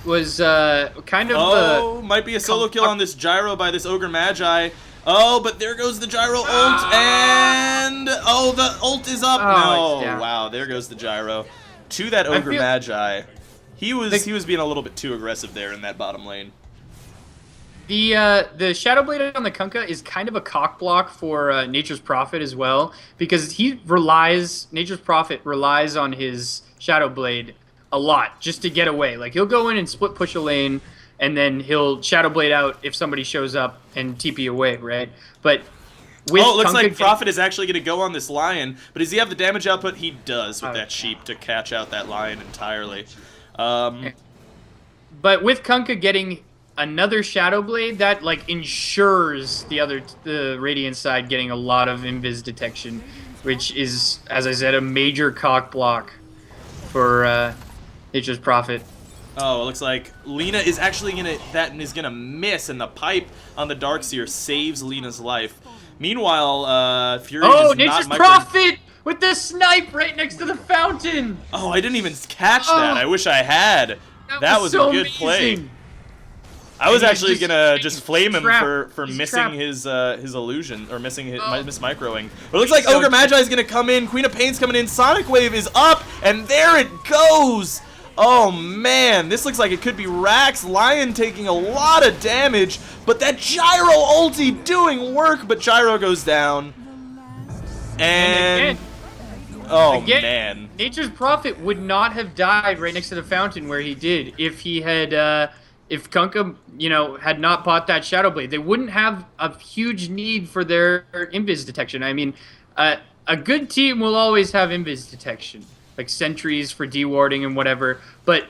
kind of... Oh, might be a solo kill on this Gyro by this Ogre Magi. Oh, but there goes the Gyro ult, and... Oh, the ult is up. No, wow, there goes the Gyro. To that Ogre Magi. He was being a little bit too aggressive there in that bottom lane. The Shadow Blade on the Kunkka is kind of a cock block for Nature's Prophet as well, because Nature's Prophet relies on his Shadow Blade a lot just to get away. Like, he'll go in and split push a lane, and then he'll Shadow Blade out if somebody shows up and TP away, right? But with it looks Kunkka like Prophet is actually going to go on this Lion, but does he have the damage output? He does with that sheep to catch out that Lion entirely. But with Kunkka getting another Shadow Blade, that like ensures the Radiant side getting a lot of invis detection, which is, as I said, a major cock block for Nature's Prophet. Oh, it looks like Lena is actually gonna miss, and the pipe on the Darkseer saves Lena's life. Meanwhile, Fury Oh, is Nature's not Prophet with the snipe right next to the fountain. Oh, I didn't even catch that. I wish I had. That was so a good play. amazing. I was And actually gonna just flame him for He's missing trapped. his illusion or missing his microing. But it looks like So Ogre Magi is gonna come in. Queen of Pain's coming in. Sonic Wave is up, and there it goes. Oh man, this looks like it could be Rax. Lion taking a lot of damage, but that Gyro ulti doing work. But Gyro goes down, and again, man, Nature's Prophet would not have died right next to the fountain where he did if he had. If Kunkka, had not bought that Shadow Blade, they wouldn't have a huge need for their invis detection. I mean, a good team will always have invis detection, like sentries for dewarding and whatever. But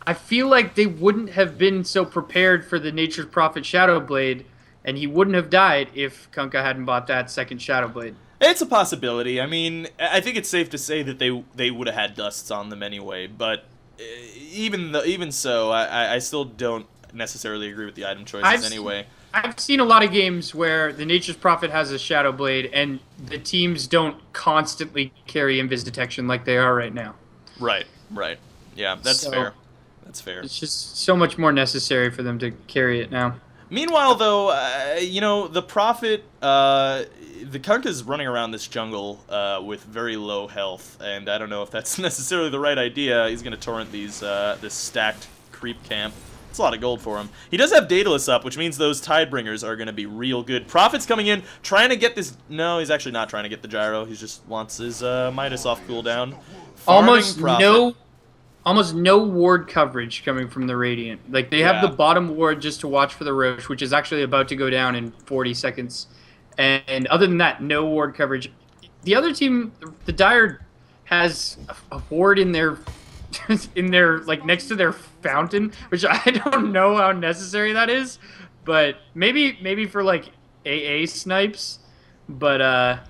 I feel like they wouldn't have been so prepared for the Nature's Prophet Shadow Blade, and he wouldn't have died if Kunkka hadn't bought that second Shadow Blade. It's a possibility. I mean, I think it's safe to say that they would have had dusts on them anyway, but. Even so, I still don't necessarily agree with the item choices anyway. I've seen a lot of games where the Nature's Prophet has a Shadow Blade and the teams don't constantly carry invis detection like they are right now. Right. Yeah, that's fair. That's fair. It's just so much more necessary for them to carry it now. Meanwhile, though, the Prophet, the Kunkka's running around this jungle with very low health, and I don't know if that's necessarily the right idea. He's going to torrent this stacked creep camp. It's a lot of gold for him. He does have Daedalus up, which means those Tidebringers are going to be real good. Prophet's coming in, trying to get this... No, he's actually not trying to get the Gyro. He just wants his Midas off cooldown. Almost no ward coverage coming from the Radiant. Like, they have the bottom ward just to watch for the Roche, which is actually about to go down in 40 seconds. And other than that, no ward coverage. The other team, the Dire, has a ward in their, like, next to their fountain, which I don't know how necessary that is. But maybe for, like, AA snipes. But,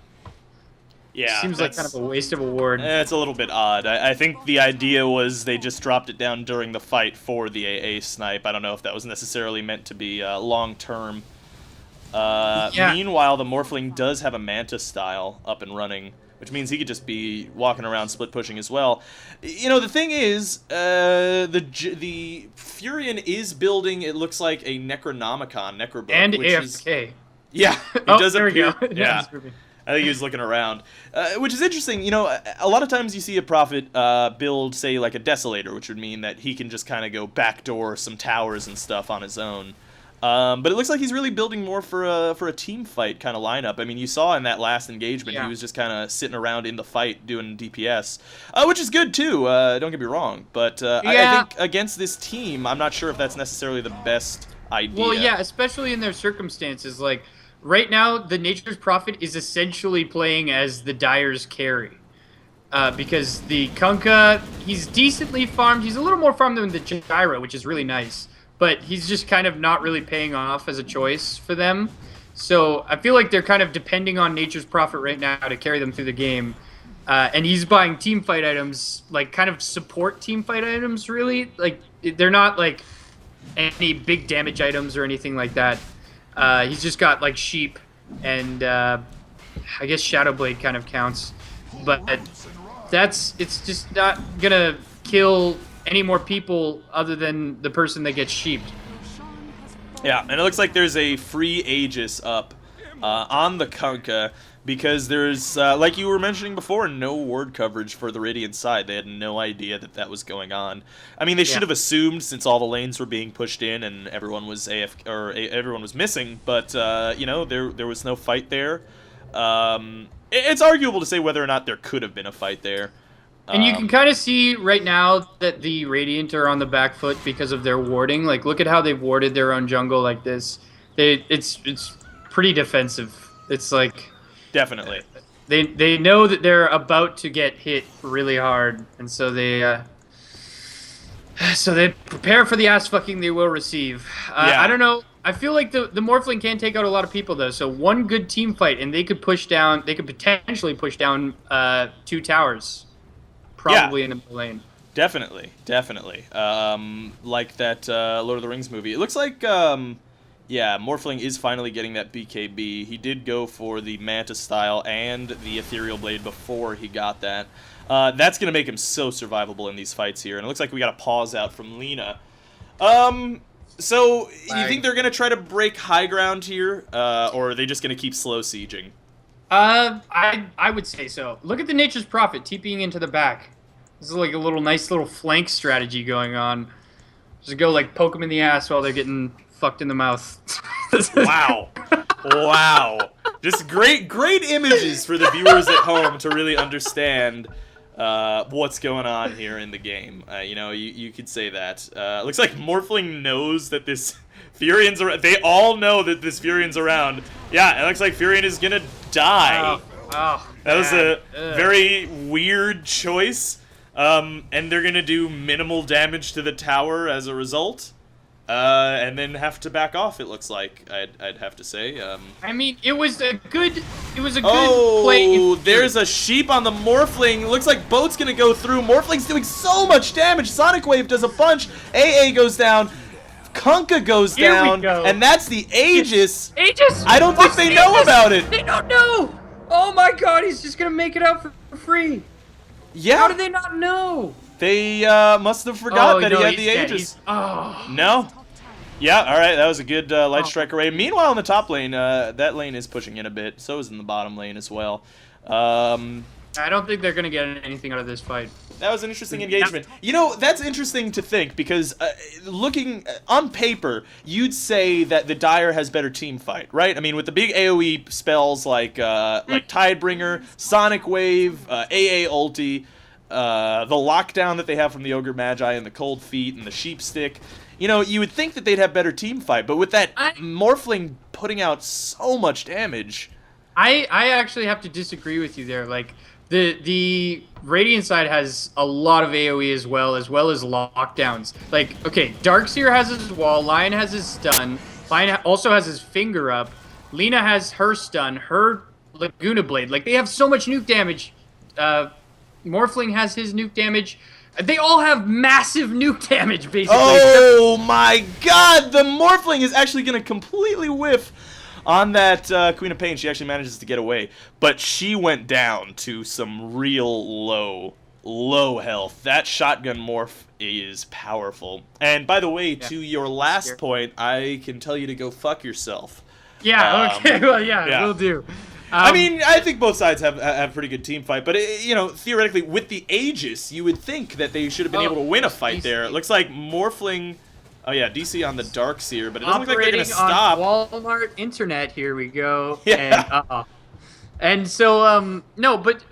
yeah, seems like kind of a waste of a ward. It's a little bit odd. I think the idea was they just dropped it down during the fight for the AA snipe. I don't know if that was necessarily meant to be long-term. Meanwhile, the Morphling does have a Manta style up and running, which means he could just be walking around split pushing as well. The thing is, the Furion is building, it looks like, a Necronomicon, Necrobook. And AFK. Yeah, it does there appear. we go. Yeah. I think he was looking around, which is interesting. A lot of times you see a Prophet build, say, like a Desolator, which would mean that he can just kind of go backdoor some towers and stuff on his own. But it looks like he's really building more for a team fight kind of lineup. I mean, you saw in that last engagement, he was just kind of sitting around in the fight doing DPS, which is good too. Don't get me wrong, but I think against this team, I'm not sure if that's necessarily the best idea. Well, yeah, especially in their circumstances, like. Right now, the Nature's Prophet is essentially playing as the Dire's carry. Because the Kunkka, he's decently farmed. He's a little more farmed than the Gyro, which is really nice. But he's just kind of not really paying off as a choice for them. So I feel like they're kind of depending on Nature's Prophet right now to carry them through the game. And he's buying team fight items, like kind of support team fight items, really. Like, they're not like any big damage items or anything like that. He's just got like sheep and I guess Shadow Blade kind of counts, but it's just not gonna kill any more people other than the person that gets sheeped. Yeah, and it looks like there's a free Aegis up on the Kunkka because there's, like you were mentioning before, no ward coverage for the Radiant side. They had no idea that that was going on. I mean, they should have assumed since all the lanes were being pushed in and everyone was everyone was missing, but there was no fight there. It's arguable to say whether or not there could have been a fight there. And you can kind of see right now that the Radiant are on the back foot because of their warding. Like, look at how they've warded their own jungle like this. It's pretty defensive. It's like... Definitely. They know that they're about to get hit really hard, and so they prepare for the ass fucking they will receive. I don't know. I feel like the Morphling can take out a lot of people though. So one good team fight, and they could potentially push down 2 towers, probably in the lane. Definitely. Like that Lord of the Rings movie. It looks like Yeah, Morphling is finally getting that BKB. He did go for the Manta style and the Ethereal Blade before he got that. That's going to make him so survivable in these fights here. And it looks like we got a pause out from Lina. So, you think they're going to try to break high ground here? Or are they just going to keep slow sieging? I would say so. Look at the Nature's Prophet TPing into the back. This is like a nice little flank strategy going on. Just go like poke them in the ass while they're getting fucked in the mouth. Wow. Wow. Just great images for the viewers at home to really understand what's going on here in the game. You know, you could say that. Looks like Morphling knows that this Furion's around. They all know that this Furion's around. Yeah, it looks like Furion is gonna die. That was a very weird choice. And they're gonna do minimal damage to the tower as a result. And then have to back off. It looks like I'd have to say. I mean, it was a good play. Oh, there's a sheep on the Morphling. Looks like Boat's gonna go through. Morphling's doing so much damage. Sonic Wave does a bunch. AA goes down. Kunkka goes down, and that's the Aegis. Aegis. I don't think they know about it. They don't know. Oh my God, he's just gonna make it out for free. Yeah. How did they not know? They must have forgot that he had the Aegis. No. Yeah, all right. That was a good light strike array. Meanwhile, in the top lane, that lane is pushing in a bit. So is in the bottom lane as well. I don't think they're going to get anything out of this fight. That was an interesting engagement. You know, that's interesting to think because looking on paper, you'd say that the Dire has better team fight, right? I mean, with the big AoE spells like Tidebringer, Sonic Wave, AA ulti, the lockdown that they have from the Ogre Magi and the Cold Feet and the Sheep Stick, you know, you would think that they'd have better team fight, but with that Morphling putting out so much damage... I actually have to disagree with you there. Like, the Radiant side has a lot of AoE as well as lockdowns. Like, okay, Darkseer has his wall, Lion has his stun, Lion also has his finger up, Lina has her stun, her Laguna Blade. Like, they have so much nuke damage. Morphling has his nuke damage. They all have massive nuke damage, basically. Oh my God! The Morphling is actually going to completely whiff on that Queen of Pain. She actually manages to get away, but she went down to some real low health. That shotgun morph is powerful. And by the way, to your last point, I can tell you to go fuck yourself. Yeah. Okay. Well, yeah, we'll do. I mean, I think both sides have a pretty good team fight, but you know, theoretically, with the Aegis, you would think that they should have been able to win a fight there. It looks like Morphling. Oh yeah, DC on the Darkseer, but it doesn't look like they're gonna stop. On Walmart internet, here we go. Yeah. And so no, but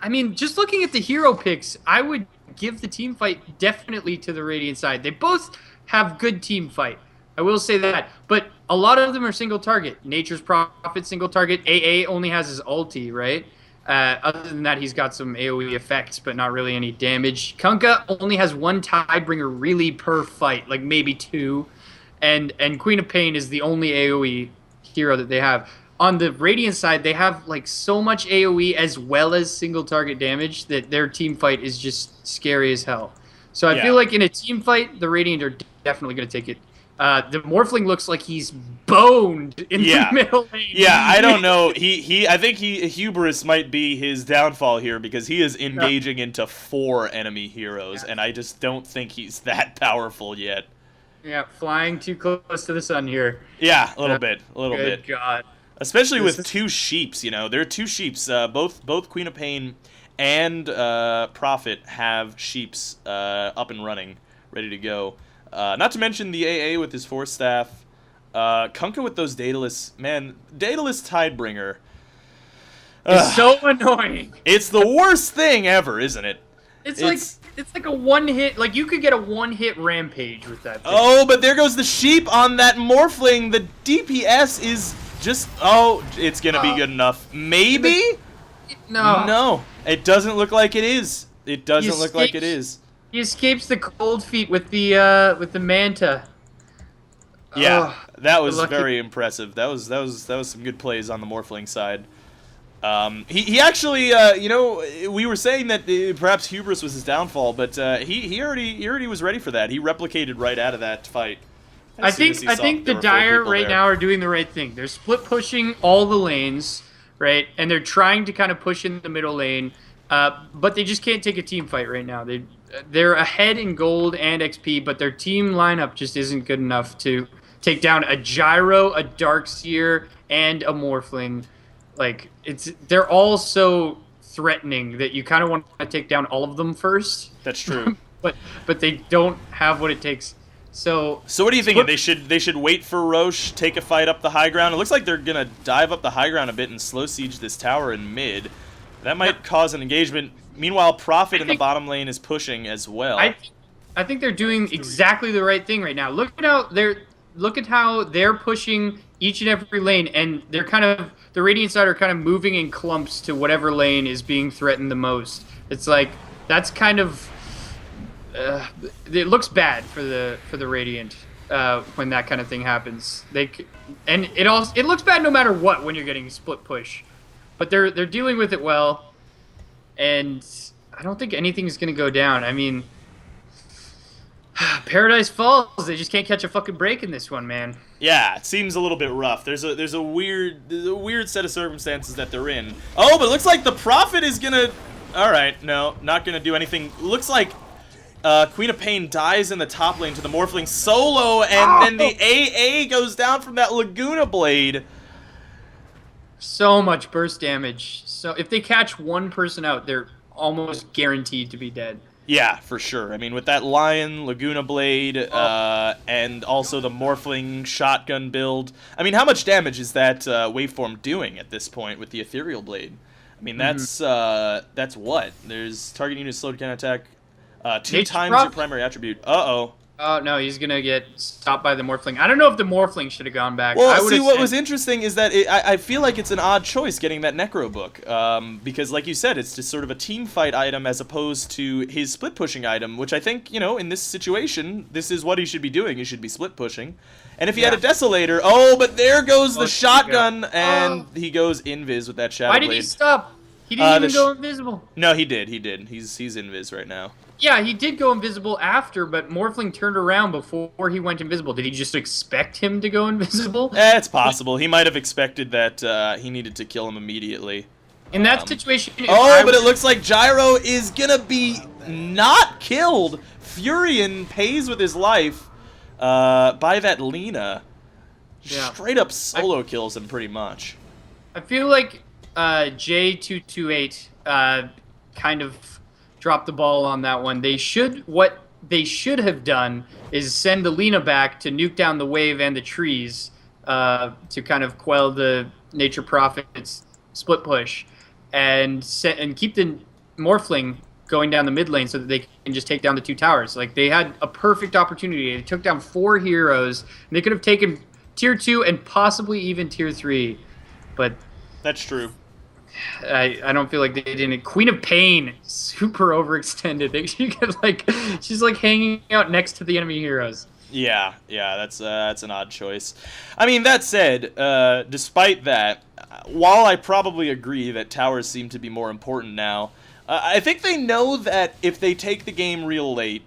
I mean, just looking at the hero picks, I would give the team fight definitely to the Radiant side. They both have good team fight. I will say that, but a lot of them are single target. Nature's Prophet single target. AA only has his ulti, right? Other than that, he's got some AoE effects, but not really any damage. Kunkka only has one Tidebringer really per fight, like maybe two. And Queen of Pain is the only AoE hero that they have. On the Radiant side, they have like so much AoE as well as single target damage that their team fight is just scary as hell. So I feel like in a team fight, the Radiant are definitely going to take it. The Morphling looks like he's boned in the middle lane. Yeah, I don't know. I think Hubris might be his downfall here because he is engaging into 4 enemy heroes, and I just don't think he's that powerful yet. Yeah, flying too close to the sun here. Yeah, a little bit. Good God. Especially with 2 sheeps, you know. There are 2 sheeps. Both Queen of Pain and Prophet have sheeps up and running, ready to go. Not to mention the AA with his Force Staff. Kunkka with those Daedalus. Man, Daedalus Tidebringer. It's so annoying. It's the worst thing ever, isn't it? It's like a one-hit... Like, you could get a one-hit rampage with that thing. Oh, but there goes the sheep on that Morphling. The DPS is just... Oh, it's going to be good enough. Maybe? No. It doesn't look like it is. It doesn't look like it is. He escapes the Cold Feet with the Manta. Yeah, that was very impressive. That was some good plays on the Morphling side. He actually, you know, we were saying that perhaps Hubris was his downfall, but he already was ready for that. He replicated right out of that fight. I think the Dire right now are doing the right thing. They're split pushing all the lanes, right? And they're trying to kind of push in the middle lane, but they just can't take a team fight right now. They're ahead in gold and XP, but their team lineup just isn't good enough to take down a Gyro, a Darkseer, and a Morphling. Like they're all so threatening that you kind of want to take down all of them first. That's true. but they don't have what it takes. So what do you think? They should wait for Roche, take a fight up the high ground. It looks like they're gonna dive up the high ground a bit and slow siege this tower in mid. That might cause an engagement. Meanwhile, Prophet in the bottom lane is pushing as well. I think they're doing exactly the right thing right now. Look at how they're pushing each and every lane, and they're the Radiant side are kind of moving in clumps to whatever lane is being threatened the most. It's like that's kind of it looks bad for the Radiant when that kind of thing happens. It looks bad no matter what when you're getting split push, but they're dealing with it well, and I don't think anything's gonna go down. I mean, Paradise Falls, they just can't catch a fucking break in this one, man. Yeah, it seems a little bit rough. There's a weird set of circumstances that they're in. Oh, but it looks like the Prophet is gonna. All right, no, not gonna do anything. Looks like Queen of Pain dies in the top lane to the Morphling solo, and then the AA goes down from that Laguna Blade. So much burst damage. So if they catch one person out, they're almost guaranteed to be dead. Yeah, for sure. I mean, with that Lion, Laguna Blade, and also the Morphling shotgun build. I mean, how much damage is that waveform doing at this point with the Ethereal Blade? I mean, that's what? There's target unit slowed counterattack, 2 times your primary attribute. Uh-oh. Oh, no, he's going to get stopped by the Morphling. I don't know if the Morphling should have gone back. Well, see, what was interesting is that I feel like it's an odd choice getting that Necro book. Because, like you said, it's just sort of a team fight item as opposed to his split pushing item, which I think, in this situation, this is what he should be doing. He should be split pushing. And if he had a Desolator, but there goes the shotgun, and he goes invis with that Shadow Blade. Why did he stop? He didn't even go invisible. No, he did. He's invis right now. Yeah, he did go invisible after, but Morphling turned around before he went invisible. Did he just expect him to go invisible? It's possible. He might have expected that he needed to kill him immediately. In that situation... but it looks like Gyro is gonna be not killed. Furion pays with his life by that Lina. Yeah. Straight up solo kills him pretty much. I feel like J228 kind of dropped the ball on that one. What they should have done is send the Lina back to nuke down the wave and the trees to kind of quell the Nature Prophet's split push, and keep the Morphling going down the mid lane so that they can just take down the 2 towers. Like, they had a perfect opportunity. They took down 4 heroes, and they could have taken tier 2 and possibly even tier 3, but that's true. I don't feel like they didn't. Queen of Pain, super overextended. She's like hanging out next to the enemy heroes. Yeah, that's an odd choice. I mean, that said, despite that, while I probably agree that towers seem to be more important now, I think they know that if they take the game real late,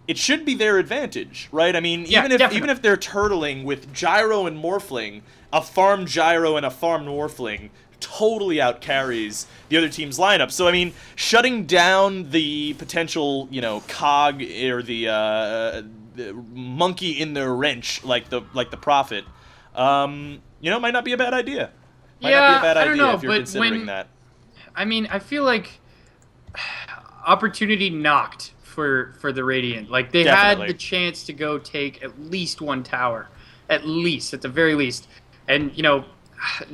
it should be their advantage, right? I mean, even if they're turtling with Gyro and Morphling, a farm Gyro and a farm Morphling totally outcarries the other team's lineup. So, I mean, shutting down the potential, cog or the monkey in their wrench, like the Prophet, might not be a bad idea. Might not be a bad idea if you're considering that. I mean, I feel like opportunity knocked for the Radiant. Like, they had the chance to go take at least 1 tower. At the very least. And,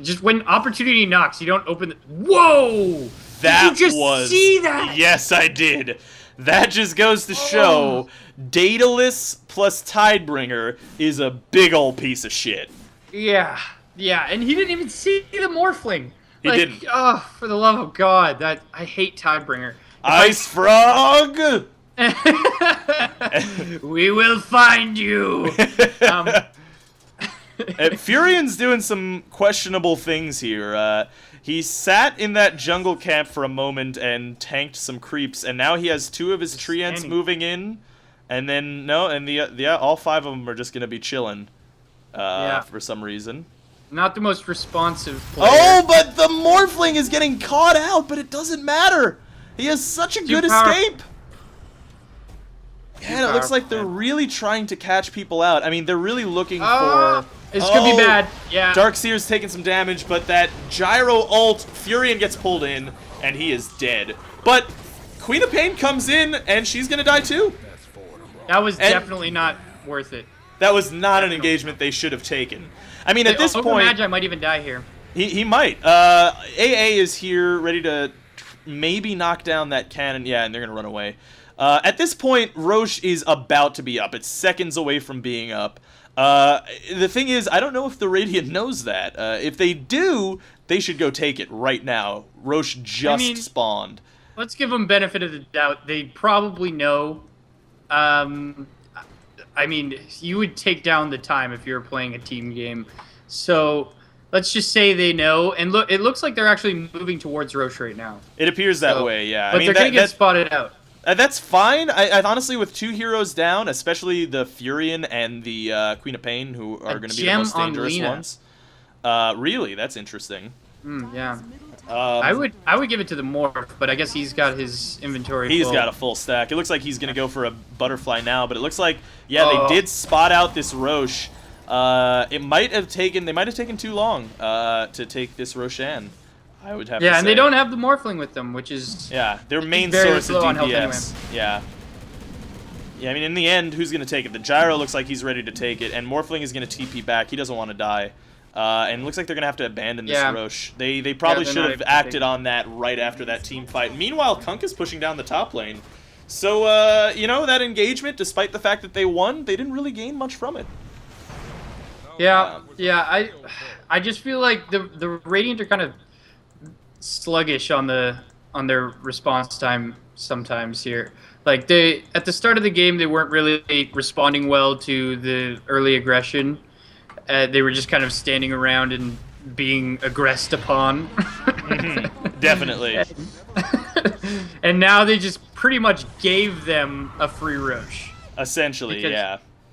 just when opportunity knocks, you don't open the... Whoa! Did you just see that? Yes, I did. That just goes to show Daedalus plus Tidebringer is a big old piece of shit. Yeah, and he didn't even see the Morphling. He didn't. Oh, for the love of God, I hate Tidebringer. Ice Frog! We will find you! Furion's doing some questionable things here. He sat in that jungle camp for a moment and tanked some creeps, and now he has 2 of his treants moving in, And then, no, and all 5 of them are just going to be chilling for some reason. Not the most responsive player. Oh, but the Morphling is getting caught out, but it doesn't matter. He has such a good escape. Yeah, it looks like they're really trying to catch people out. I mean, they're really looking for... This could be bad. Yeah. Darkseer's taking some damage, but that gyro ult, Furion gets pulled in, and he is dead. But Queen of Pain comes in, and she's going to die too. That was definitely not worth it. That was not an engagement they should have taken. I mean, at this point... Magi might even die here. He might. AA is here, ready to maybe knock down that cannon. Yeah, and they're going to run away. At this point, Roche is about to be up. It's seconds away from being up. The thing is, I don't know if the Radiant knows that. If they do, they should go take it right now. Roche just spawned. Let's give them benefit of the doubt. They probably know. I mean, you would take down the time if you were playing a team game. So let's just say they know. And look, it looks like they're actually moving towards Roche right now. It appears that way, yeah. But they're going to get spotted out. That's fine. I honestly, with 2 heroes down, especially the Furion and the Queen of Pain, who are going to be the most dangerous ones. Really? That's interesting. Yeah. I would give it to the Morph, but I guess he's got his inventory full. He's got a full stack. It looks like he's going to go for a Butterfly now, but it looks like, yeah, they did spot out this Roche. They might have taken too long to take this Roshan. I would have to say. Yeah, and they don't have the Morphling with them, which is their main source of DPS. Yeah. Yeah, I mean, in the end, who's going to take it? The Gyro looks like he's ready to take it, and Morphling is going to TP back. He doesn't want to die. And it looks like they're going to have to abandon this Roche. They probably should have acted on that right after that team fight. Meanwhile, Kunkka's pushing down the top lane. So, you know, that engagement, despite the fact that they won, they didn't really gain much from it. Yeah, I just feel like the Radiant are kind of sluggish on their response time sometimes here. Like at the start of the game, they weren't really responding well to the early aggression. They were just kind of standing around and being aggressed upon. Definitely. And now they just pretty much gave them a free Roche. Essentially,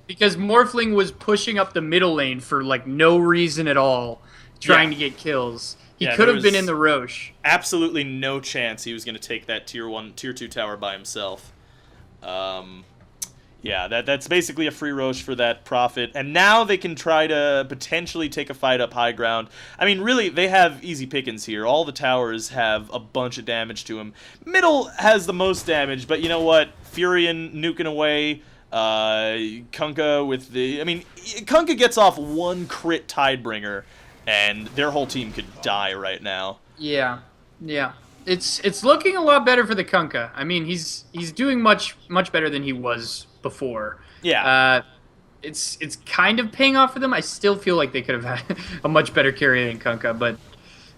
Because Morphling was pushing up the middle lane for like no reason at all, trying to get kills. He could have been in the Roche. Absolutely no chance he was going to take that tier 1, tier 2 tower by himself. Yeah, that's basically a free Roche for that Prophet. And now they can try to potentially take a fight up high ground. I mean, really, they have easy pickings here. All the towers have a bunch of damage to them. Middle has the most damage, but you know what? Furion nuking away. Kunkka with the... I mean, Kunkka gets off 1 crit Tidebringer, and their whole team could die right now. Yeah. It's looking a lot better for the Kunkka. I mean, he's doing much better than he was before. Yeah. It's kind of paying off for them. I still feel like they could have had a much better carry than Kunkka, but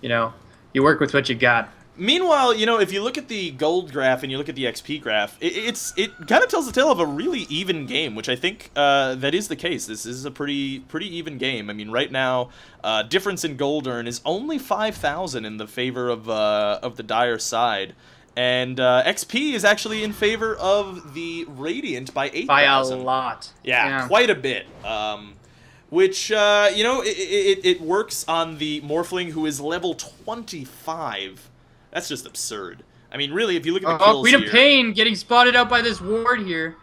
you know, you work with what you got. Meanwhile, you know, if you look at the gold graph and you look at the XP graph, it kind of tells the tale of a really even game, which I think that is the case. This is a pretty even game. I mean, right now, difference in gold earn is only 5,000 in the favor of the Dire side, and XP is actually in favor of the Radiant by 8,000. By a lot. Yeah, quite a bit. Which, you know, it works on the Morphling, who is level 25. That's just absurd. I mean, really, if you look at the kills Queen of Pain getting spotted out by this ward here.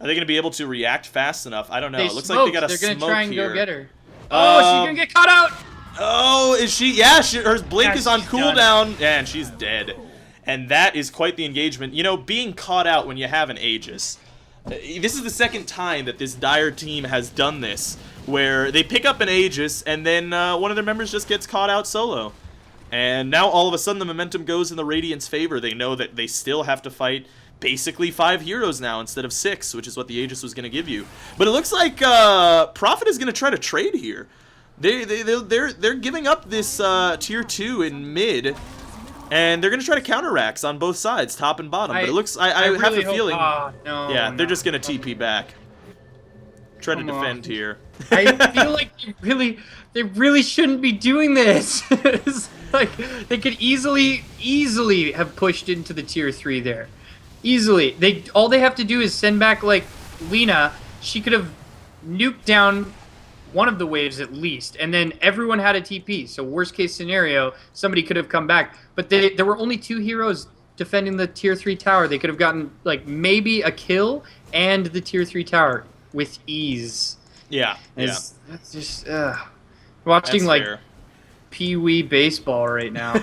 Are they going to be able to react fast enough? I don't know. It looks like they got a smoke here. They're going to try and go get her. Oh, she's going to get caught out! Oh, is she? Yeah, her blink is on cooldown. Yeah, and she's dead. And that is quite the engagement. You know, being caught out when you have an Aegis. This is the second time that this Dire team has done this, where they pick up an Aegis, and then one of their members just gets caught out solo. And now all of a sudden the momentum goes in the Radiant's favor. They know that they still have to fight basically 5 heroes now instead of 6, which is what the Aegis was going to give you. But it looks like Prophet is going to try to trade here. They're giving up this tier 2 in mid, and they're going to try to counter racks on both sides, top and bottom. But it looks, I have a feeling, they're just going to TP back. Try to defend here. I feel like they really shouldn't be doing this. It's like they could easily have pushed into the tier 3 there. Easily. All they have to do is send back like Lena. She could have nuked down one of the waves at least, and then everyone had a TP. So worst case scenario, somebody could have come back. But there were only 2 heroes defending the tier 3 tower. They could have gotten like maybe a kill and the tier 3 tower with ease. Yeah, That's just watching that's like fair. Pee-wee baseball right now.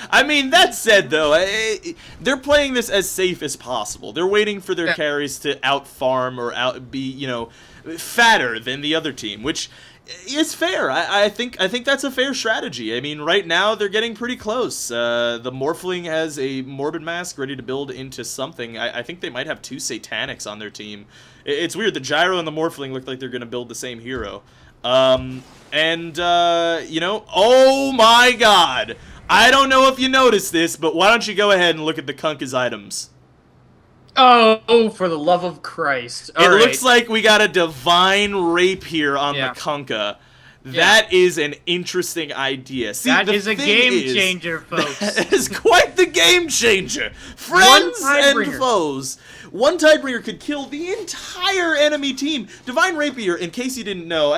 I mean, that said, though, they're playing this as safe as possible. They're waiting for their carries to out-farm or be, fatter than the other team, which is fair. I think that's a fair strategy. I mean, right now, they're getting pretty close. The Morphling has a Morbid Mask ready to build into something. I think they might have 2 Satanics on their team. It's weird. The Gyro and the Morphling look like they're going to build the same hero. Oh my god! I don't know if you noticed this, but why don't you go ahead and look at the Kunkka's items? Oh, for the love of Christ. It looks like we got a Divine Rapier on the Kunkka. That is an interesting idea. See, that is a game changer, folks. That is quite the game changer. Friends and foes. One Tidebringer could kill the entire enemy team. Divine Rapier, in case you didn't know,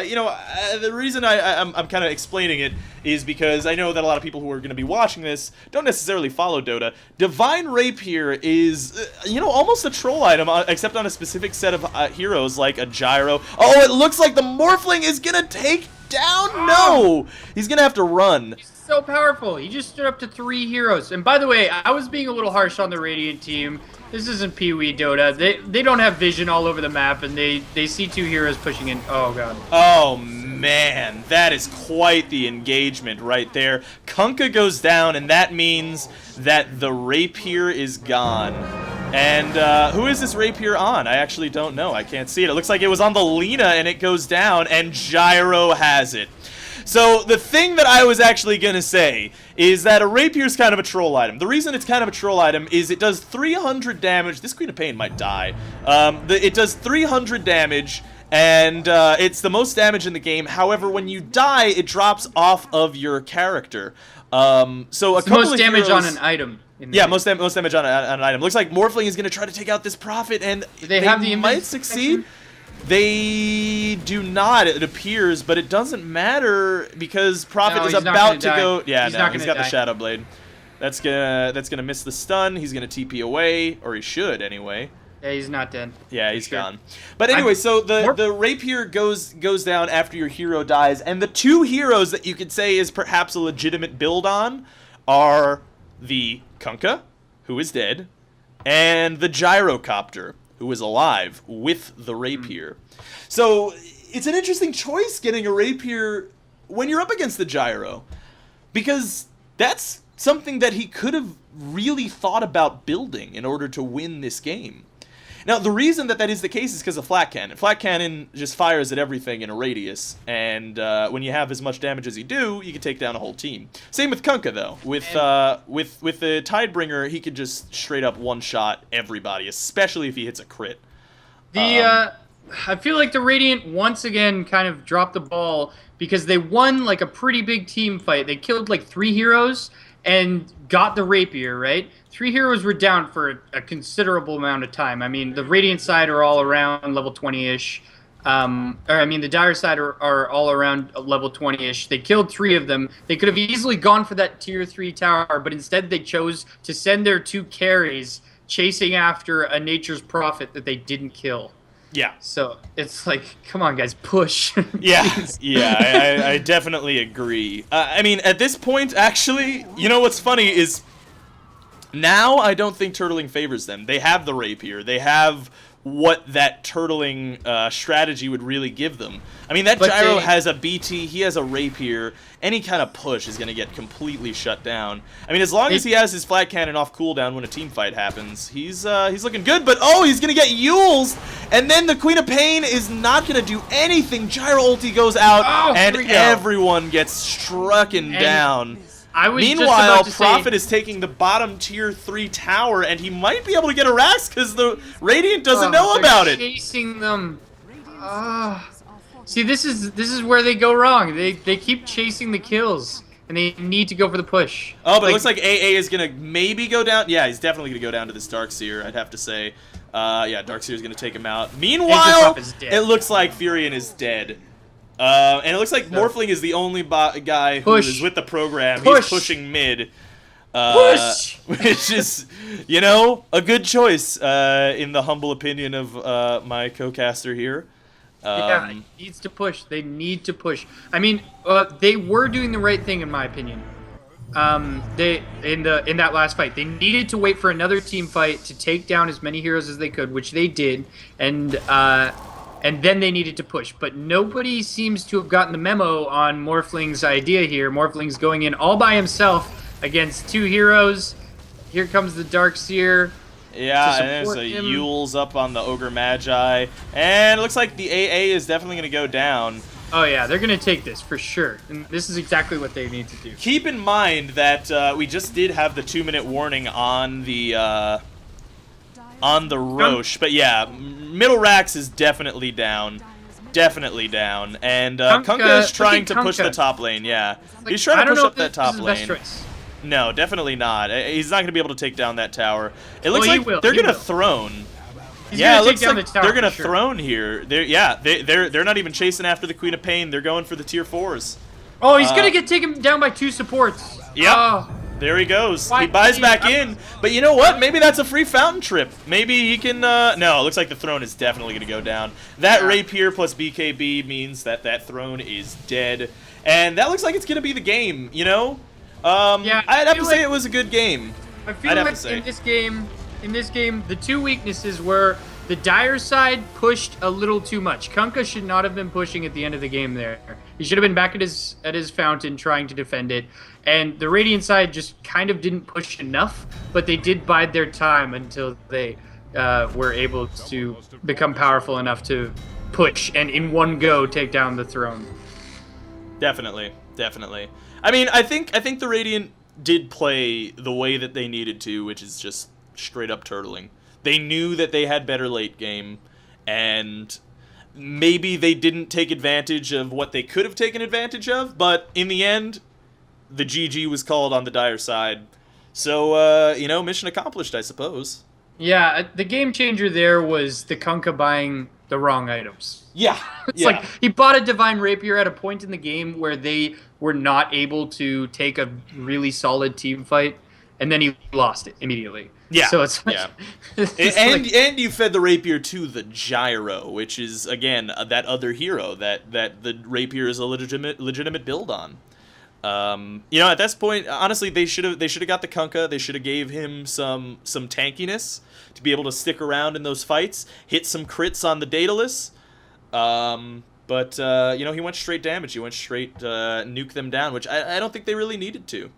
the reason I'm kind of explaining it is because I know that a lot of people who are going to be watching this don't necessarily follow Dota. Divine Rapier is, almost a troll item, except on a specific set of heroes like a Gyro. Oh, it looks like the Morphling is going to take down. No! He's going to have to run. He's so powerful. He just stood up to 3 heroes. And by the way, I was being a little harsh on the Radiant team. This isn't Pee-wee Dota. They don't have vision all over the map, and they see 2 heroes pushing in. Oh, God. Oh, man. That is quite the engagement right there. Kunkka goes down, and that means that the Rapier is gone. And who is this Rapier on? I actually don't know. I can't see it. It looks like it was on the Lena, and it goes down, and Gyro has it. So the thing that I was actually going to say is that a Rapier is kind of a troll item. The reason it's kind of a troll item is it does 300 damage. This Queen of Pain might die. It does 300 damage, and it's the most damage in the game. However, when you die, it drops off of your character. So it's a couple most of damage heroes, on an item. Yeah, most damage on an item. Looks like Morphling is going to try to take out this Prophet, and they have the might succeed. They do not, it appears, but it doesn't matter because Prophet is about to go. Yeah, he's got the Shadow Blade. That's gonna miss the stun. He's gonna TP away, or he should anyway. Yeah, he's not dead. Yeah, he's gone. But anyway, so the Rapier goes down after your hero dies, and the 2 heroes that you could say is perhaps a legitimate build on are the Kunkka, who is dead, and the Gyrocopter, who is alive with the Rapier. So it's an interesting choice getting a Rapier when you're up against the Gyro, because that's something that he could have really thought about building in order to win this game. Now, the reason that is the case is because of Flat Cannon. Flat Cannon just fires at everything in a radius, and when you have as much damage as you do, you can take down a whole team. Same with Kunkka, though. With the Tidebringer, he could just straight up one-shot everybody, especially if he hits a crit. I feel like the Radiant once again kind of dropped the ball because they won like a pretty big team fight. They killed like 3 heroes and got the Rapier, right? 3 heroes were down for a considerable amount of time. I mean, the Radiant side are all around level 20-ish. The Dire side are all around level 20-ish. They killed 3 of them. They could have easily gone for that tier 3 tower, but instead they chose to send their 2 carries chasing after a Nature's Prophet that they didn't kill. Yeah. So it's like, come on, guys, push. Yeah, I definitely agree. I mean, at this point, actually, you know what's funny is now I don't think turtling favors them. They have the Rapier. They have what that turtling strategy would really give them. I mean, that Gyro has a BT, he has a Rapier. Any kind of push is going to get completely shut down. I mean, as long as he has his Flat Cannon off cooldown when a team fight happens, he's looking good. But, oh, he's going to get Yules, and then the Queen of Pain is not going to do anything. Gyro ulti goes out, and everyone gets strucken down. Meanwhile, Prophet is taking the bottom tier 3 tower, and he might be able to get a Rax because the Radiant doesn't know about it. Chasing them. See, this is where they go wrong. They keep chasing the kills. and they need to go for the push. Oh, but it looks like AA is going to maybe go down. Yeah, he's definitely going to go down to this Darkseer, I'd have to say. Yeah, Darkseer is going to take him out. Meanwhile, it looks like Furion is dead. And it looks like Morphling is the only guy who is with the program. He's pushing mid. Which is, you know, a good choice, in the humble opinion of my co-caster here. Yeah, he needs to push. They need to push. I mean, they were doing the right thing in my opinion. They in that last fight, they needed to wait for another team fight to take down as many heroes as they could, which they did, and then they needed to push. But nobody seems to have gotten the memo on Morphling's idea here. Morphling's going in all by himself against 2 heroes. Here comes the Darkseer. Yeah, and there's a Yule's up on the Ogre Magi. And it looks like the AA is definitely going to go down. Oh yeah, they're going to take this for sure. And this is exactly what they need to do. Keep in mind that we just did have the 2-minute warning on the Roche. But yeah, middle racks is definitely down. Definitely down. And Kunkka is trying to push the top lane, yeah. He's trying to push up that top lane. No, definitely not. He's not going to be able to take down that tower. It looks like they're going to throne. Yeah, it looks like they're going to throne here. They're not even chasing after the Queen of Pain. They're going for the tier 4s. Oh, he's going to get taken down by 2 supports. Yep. There he goes. He buys back in. But you know what? Maybe that's a free fountain trip. Maybe he can... No, it looks like the throne is definitely going to go down. That Rapier plus BKB means that that throne is dead. And that looks like it's going to be the game, you know? Yeah, I'd have to say it was a good game. I feel like in this game, the 2 weaknesses were the Dire side pushed a little too much. Kunkka should not have been pushing at the end of the game there. He should have been back at his fountain trying to defend it. And the Radiant side just kind of didn't push enough, but they did bide their time until they were able to become powerful enough to push and in one go take down the throne. Definitely. I mean, I think the Radiant did play the way that they needed to, which is just straight up turtling. They knew that they had better late game, and maybe they didn't take advantage of what they could have taken advantage of, but in the end, the GG was called on the Dire side. So, you know, mission accomplished, I suppose. Yeah, the game changer there was the Kunkka buying the wrong items. Yeah. It's like he bought a Divine Rapier at a point in the game where they were not able to take a really solid team fight, and then he lost it immediately. Yeah. So it's and you fed the Rapier to the Gyro, which is again that other hero that the Rapier is a legitimate build on. You know, at this point, honestly, they should have got the Kunkka. They should have gave him some tankiness to be able to stick around in those fights, hit some crits on the Daedalus. But you know, he went straight damage. He went straight nuke them down, which I don't think they really needed to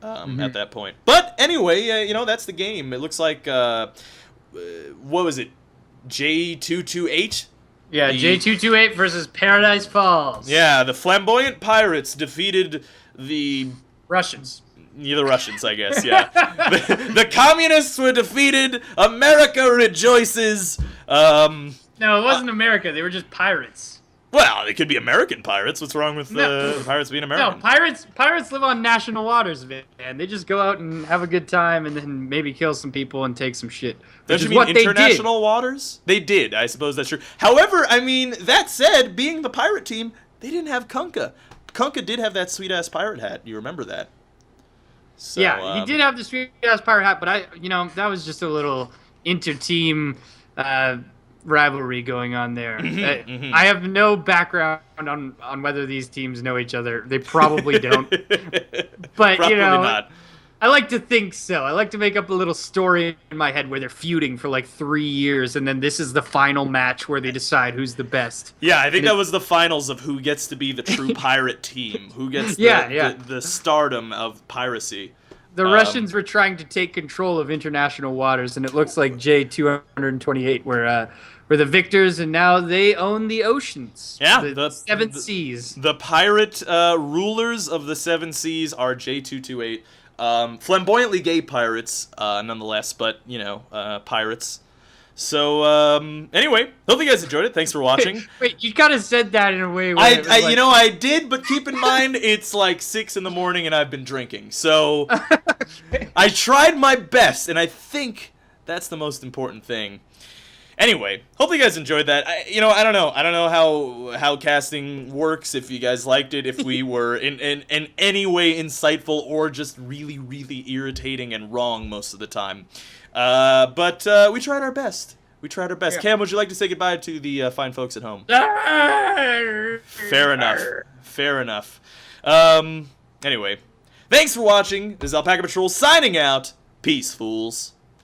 at that point. But anyway, you know, that's the game. It looks like what was it, J228? Yeah, J228 versus Paradise Falls. Yeah, the flamboyant pirates defeated the Russians. Yeah, the Russians, I guess, yeah. the communists were defeated. America rejoices. No, it wasn't America. They were just pirates. Well, they could be American pirates. What's wrong with pirates being American? No, pirates live on national waters, man. They just go out and have a good time and then maybe kill some people and take some shit. Don't you mean international waters? They did. I suppose that's true. However, I mean, that said, being the pirate team, they didn't have Kunkka. Kunkka did have that sweet-ass pirate hat. You remember that? So, yeah, he did have the sweet-ass pirate hat, but that was just a little inter-team rivalry going on there. I have no background on whether these teams know each other. They probably don't. But probably not. I like to think so. I like to make up a little story in my head where they're feuding for like 3 years, and then this is the final match where they decide who's the best. Yeah, I think that was the finals of who gets to be the true pirate team, who gets the stardom of piracy. The Russians were trying to take control of international waters, and it looks like J228 were the victors, and now they own the oceans. Yeah, the seven seas. The pirate rulers of the seven seas are J228. Flamboyantly gay pirates, nonetheless, but, you know, pirates. So, anyway, hope you guys enjoyed it. Thanks for watching. Wait, you kind of said that in a way where it was like... I did, but keep in mind, it's like 6 in the morning and I've been drinking. So, I tried my best, and I think that's the most important thing. Anyway, hopefully you guys enjoyed that. I don't know. I don't know how casting works, if you guys liked it, if we were in any way insightful or just really, really irritating and wrong most of the time. But we tried our best. We tried our best. Yeah. Cam, would you like to say goodbye to the fine folks at home? Fair enough. Fair enough. Anyway, thanks for watching. This is Alpaca Patrol signing out. Peace, fools.